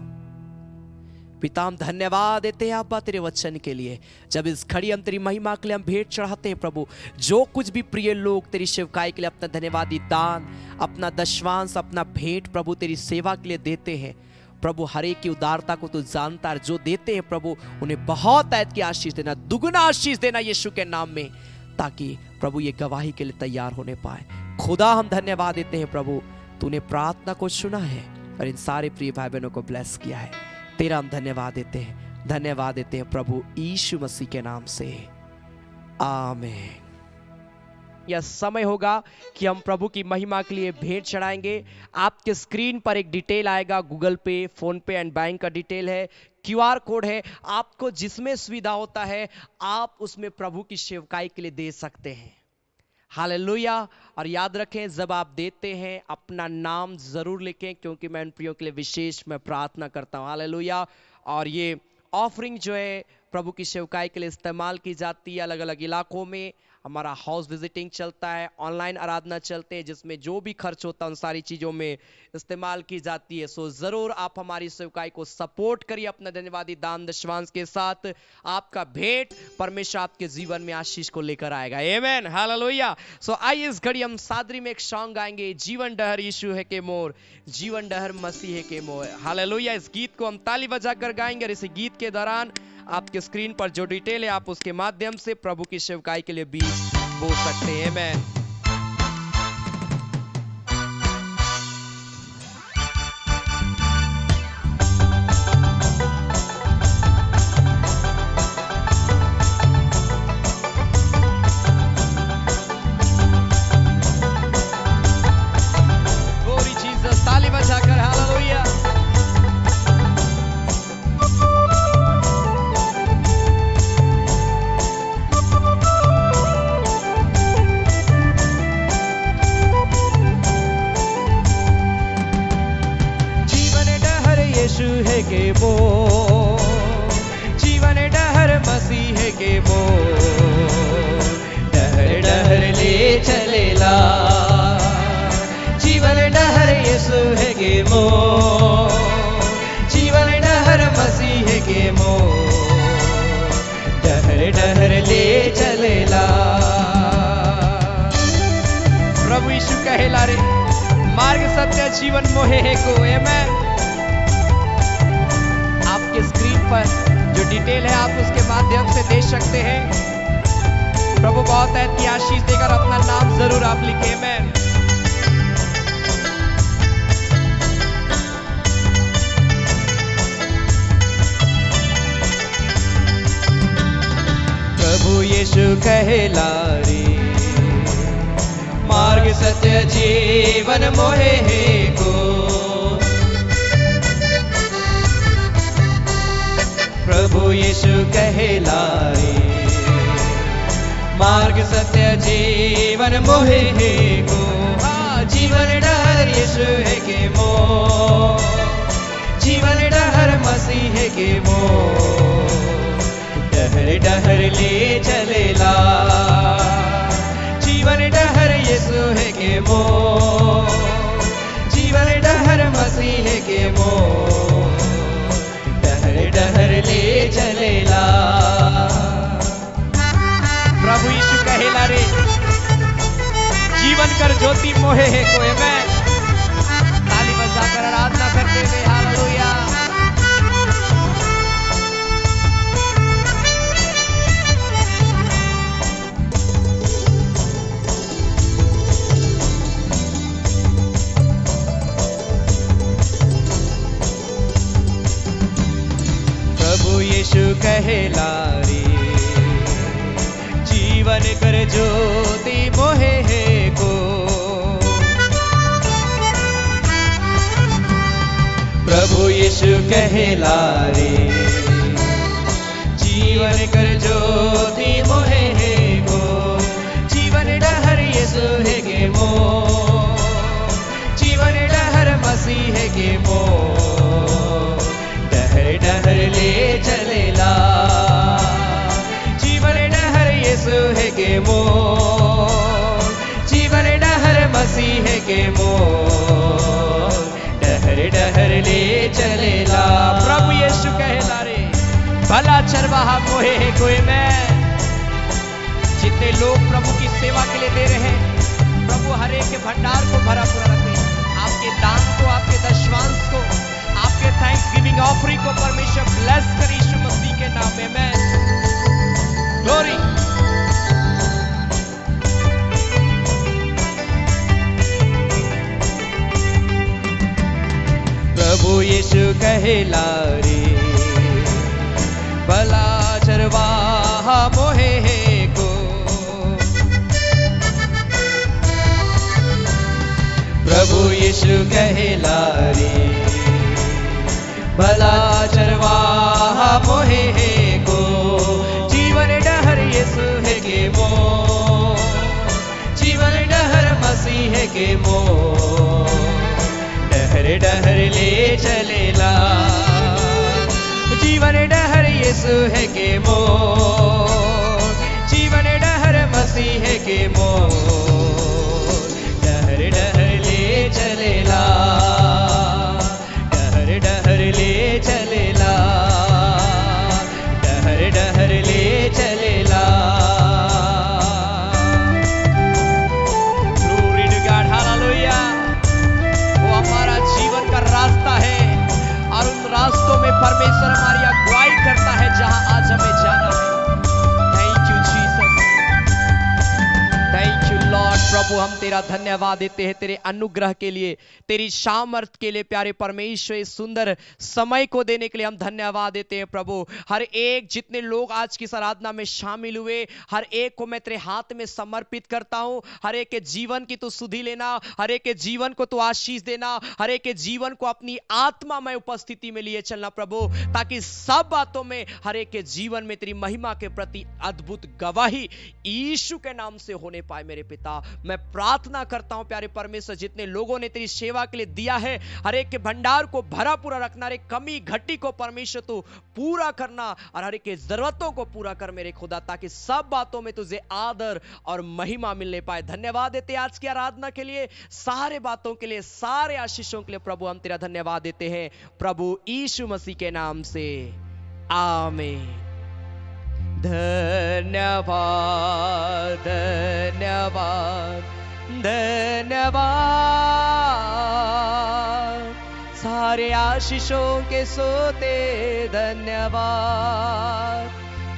पिता हम धन्यवाद देते हैं अब्बा तेरे वचन के लिए। जब इस घड़ी हम तेरी महिमा के लिए हम भेंट चढ़ाते हैं प्रभु, जो कुछ भी प्रिय लोग तेरी सेवकाई के लिए अपना धन्यवादी दान, अपना दशवांश, अपना भेंट प्रभु तेरी सेवा के लिए देते हैं प्रभु, हर एक की उदारता को तू जानता है। जो देते हैं प्रभु उन्हें बहुत ऐत की आशीष देना, दुगुना आशीष देना यीशु के नाम में, ताकि प्रभु ये गवाही के लिए तैयार होने पाए। खुदा हम धन्यवाद देते हैं प्रभु, तूने प्रार्थना को सुना है और इन सारे प्रिय भाई बहनों को ब्लेस किया है। तेरा हम धन्यवाद देते हैं प्रभु यीशु मसीह के नाम से, आमीन। यह समय होगा कि हम प्रभु की महिमा के लिए भेंट चढ़ाएंगे। आपके स्क्रीन पर एक डिटेल आएगा, गूगल पे, फोन पे एंड बैंक का डिटेल है, QR कोड है। आपको जिसमें सुविधा होता है आप उसमें प्रभु की सेवकाई के लिए दे सकते हैं। हालेलुया। और याद रखें, जब आप देते हैं अपना नाम जरूर लिखें, क्योंकि मैं उन प्रियों के लिए विशेष मैं प्रार्थना करता हूँ। हालेलुया। और ये ऑफरिंग जो है प्रभु की सेवकाई के लिए इस्तेमाल की जाती है। अलग अलग इलाकों में हमारा हाउस विजिटिंग चलता है, ऑनलाइन आराधना चलते हैं, जिसमें जो भी खर्च होता है उन सारी चीज़ों में इस्तेमाल की जाती है। सो ज़रूर आप हमारी सेवकाई को सपोर्ट करिए अपना धन्यवादी दान दशवांश के साथ। आपका भेंट परमेश्वर आपके जीवन में आशीष को लेकर आएगा। आमीन, हालेलुया। सो आइए इस घड़ी हम सादरी में एक सॉन्ग गाएंगे, जीवन डहर यीशु है के मोर, जीवन डहर मसीह है के मोर। हालेलुया। इस गीत को हम ताली बजाकर गाएंगे और इस गीत के दौरान आपके स्क्रीन पर जो डिटेल है आप उसके माध्यम से प्रभु की सेवकाई के लिए भी बोल सकते हैं। आमीन। ग्लोरी जीसस, ताली बजाकर हालेलुया। यीशु है के मोर, जीवन डहर मसीह है के मोर, डहर डहर ले चलेला, जीवन डहर यीशु है के मोर, जीवन डहर मसीह है के मोर, डहर डहर ले चलेला। प्रभु यीशु कहेला रे, मार्ग सत्य जीवन मोहे है को। आमेन। आपके स्क्रीन पर जो डिटेल है आप उसके माध्यम से दे सकते हैं। प्रभु बहुत है कि आशीष देकर अपना नाम जरूर आप लिखे। आमेन। प्रभु यीशु कहला रे, मार्ग सत्य जीवन मोहे है को। प्रभु यीशु कहला रे, मार्ग सत्य जीवन मोहे है को। हाँ, जीवन डहर यीशु है के मो, जीवन डहर मसीह है के मो। डहर डहर ले चलेला, जीवन डहर यीशु है के मो, जीवन डहर मसीह है के मो। डहर डहर ले चलेला। प्रभु यीशु कहेला रे, जीवन कर ज्योति मोहे है कोई। मैं ताली बजाकर आराधना करते हुए हालेलुया। प्रभु यीशु कहला रे, जीवन कर ज्योति मोहे है को। प्रभु यीशु कहला रे, जीवन कर ज्योति मोहे है को। जीवन डहर यीशु है के मो, जीवन डहर मसीह है के मो। डहर डहर ले चलेला, जीवन डहर यीशु है के मो, जीवन डहर मसीह है के मो। डहर डहर ले चलेला। प्रभु यीशु कहला रे, भला चरवाहा मोहे है कोई। मैं जितने लोग प्रभु की सेवा के लिए दे रहे हैं, प्रभु हर एक के भंडार को भरा पूरा रखे। आपके दान को, आपके दशवांश को, आपके थैंक्स गिविंग ऑफरिंग को परमेश्वर ब्लेस कर यीशु मसीह के नाम में। मैं ग्लोरी। प्रभु यीशु कहला रे, भला चरवाहा मोहे है को। प्रभु यीशु कहला रे, भला चरवाहा मोहे है को। जीवन डहर यीशु है के मो, जीवन डहर मसीह है के मो। डहर डहर ले चलेला, जीवन डहर यीशु है के मो, जीवन डहर मसीह है के मो। डहर डहर ले चलेला, डहर डहर ले चलेला, डहर डहर ले चलेला। Glory to God, hallelujah. वो हमारा जीवन का रास्ता है और उन रास्तों में परमेश्वर हमारी अगुवाई करता है जहां आज हमें जाना है। Thank you Jesus, thank you lord. प्रभु हम तेरा धन्यवाद देते हैं तेरे अनुग्रह के लिए, तेरी सामर्थ के लिए। प्यारे परमेश्वर, इस सुंदर समय को देने के लिए हम धन्यवाद देते हैं प्रभु। हर एक जितने लोग आज की इस आराधना में शामिल हुए, हर एक को मैं तेरे हाथ में समर्पित करता हूं। हर एक के जीवन की तू सुधि लेना, हर एक के जीवन को तू आशीष देना, हर एक के जीवन को अपनी आत्मा में उपस्थिति में लिए चलना प्रभु, ताकि सब बातों में हर एक के जीवन में तेरी महिमा के प्रति अद्भुत गवाही यीशु के नाम से होने पाए। मेरे पिता, मैं प्रार्थना करता हूं प्यारे परमेश्वर, जितने लोगों ने तेरी सेवा के लिए दिया है, हर एक के भंडार को भरा पूरा रखना, रे कमी घटी को परमेश्वर तू पूरा करना और हर एक के जरूरतों को पूरा कर मेरे खुदा, ताकि सब बातों में तुझे आदर और महिमा मिलने पाए। धन्यवाद देते आज की आराधना के लिए, सारे बातों के लिए, सारे आशीषों के लिए प्रभु हम तेरा धन्यवाद देते हैं प्रभु यीशु मसीह के नाम से, आमीन। धन्यवाद धन्यवाद धन्यवाद सारे आशीषों के सोते धन्यवाद,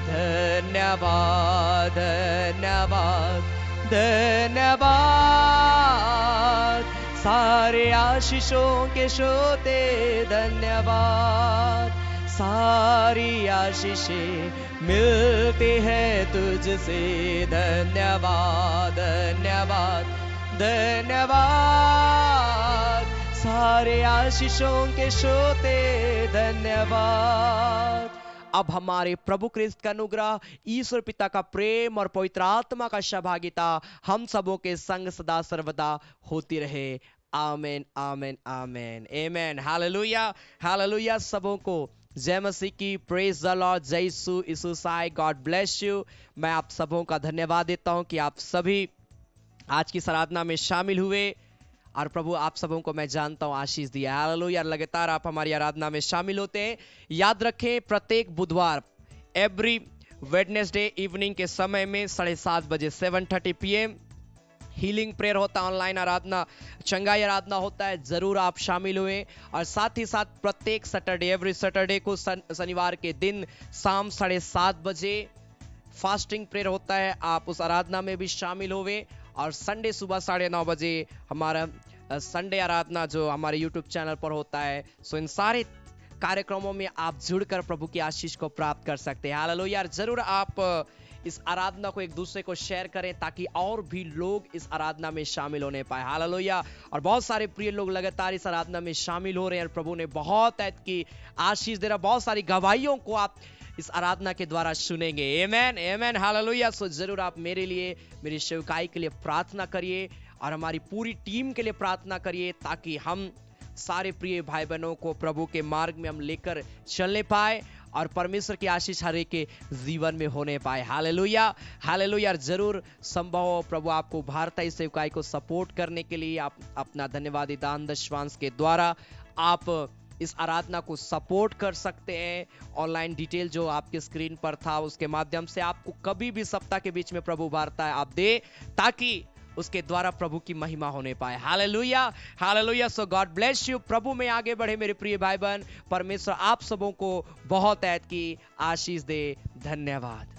धन्यवाद, धन्यवाद, धन्यवाद। सारे आशीषों के सोते धन्यवाद, सारी आशीषें मिलती है तुझसे धन्यवाद, धन्यवाद, धन्यवाद। सारे आशीषों के सोते धन्यवाद। अब हमारे प्रभु क्रिस्त का अनुग्रह, ईश्वर पिता का प्रेम और पवित्र आत्मा का सहभागिता हम सबों के संग सदा सर्वदा होती रहे। Amen, amen, amen, amen. Hallelujah, hallelujah. सबों को जय मसीह की, प्रेज द लॉर्ड, जय यीशु, यीशु साई, गॉड ब्लेस यू। मैं आप सबों का धन्यवाद देता हूं कि आप सभी आज की आराधना में शामिल हुए और प्रभु आप सबों को मैं जानता हूं आशीष दिया। हालेलुया। लगातार आप हमारी आराधना में शामिल होते हैं। याद रखें, प्रत्येक बुधवार एवरी वेडनेसडे इवनिंग के समय में 7:30 बजे 7:30 PM हीलिंग प्रेयर होता है, ऑनलाइन आराधना, चंगाई आराधना होता है। जरूर आप शामिल हुए। और साथ ही साथ प्रत्येक सैटरडे, एवरी सैटरडे को शनिवार के दिन शाम 7:30 बजे फास्टिंग प्रेयर होता है, आप उस आराधना में भी शामिल हुए। और संडे सुबह 9:30 बजे हमारा संडे आराधना जो हमारे यूट्यूब चैनल पर होता है। सो इन सारे कार्यक्रमों में आप जुड़कर प्रभु की आशीष को प्राप्त कर सकते हैं। हालेलुया। जरूर आप इस आराधना को एक दूसरे को शेयर करें ताकि और भी लोग इस आराधना में शामिल होने पाए। हालेलुया। और बहुत सारे प्रिय लोग लगातार इस आराधना में शामिल हो रहे हैं और प्रभु ने बहुत की आशीष दे रहा। बहुत सारी गवाहियों को आप इस आराधना के द्वारा सुनेंगे। आमेन, आमेन, हालेलुया। सो जरूर आप मेरे लिए, मेरी सेवकाई के लिए प्रार्थना करिए और हमारी पूरी टीम के लिए प्रार्थना करिए ताकि हम सारे प्रिय भाई बहनों को प्रभु के मार्ग में हम लेकर चलने पाए और परमेश्वर की आशीष हर एक के जीवन में होने पाए। Hallelujah, hallelujah. जरूर संभव हो प्रभु आपको भारतीय सेवकाई को सपोर्ट करने के लिए आप अपना धन्यवादी दान दशवांश के द्वारा आप इस आराधना को सपोर्ट कर सकते हैं। ऑनलाइन डिटेल जो आपके स्क्रीन पर था उसके माध्यम से आपको कभी भी सप्ताह के बीच में प्रभु वार्ता आप दे ताकि उसके द्वारा प्रभु की महिमा होने पाए। Hallelujah, hallelujah. So god bless you. प्रभु में आगे बढ़े मेरे प्रिय भाई बहन। परमेश्वर आप सबों को बहुत ऐत की आशीष दे। धन्यवाद।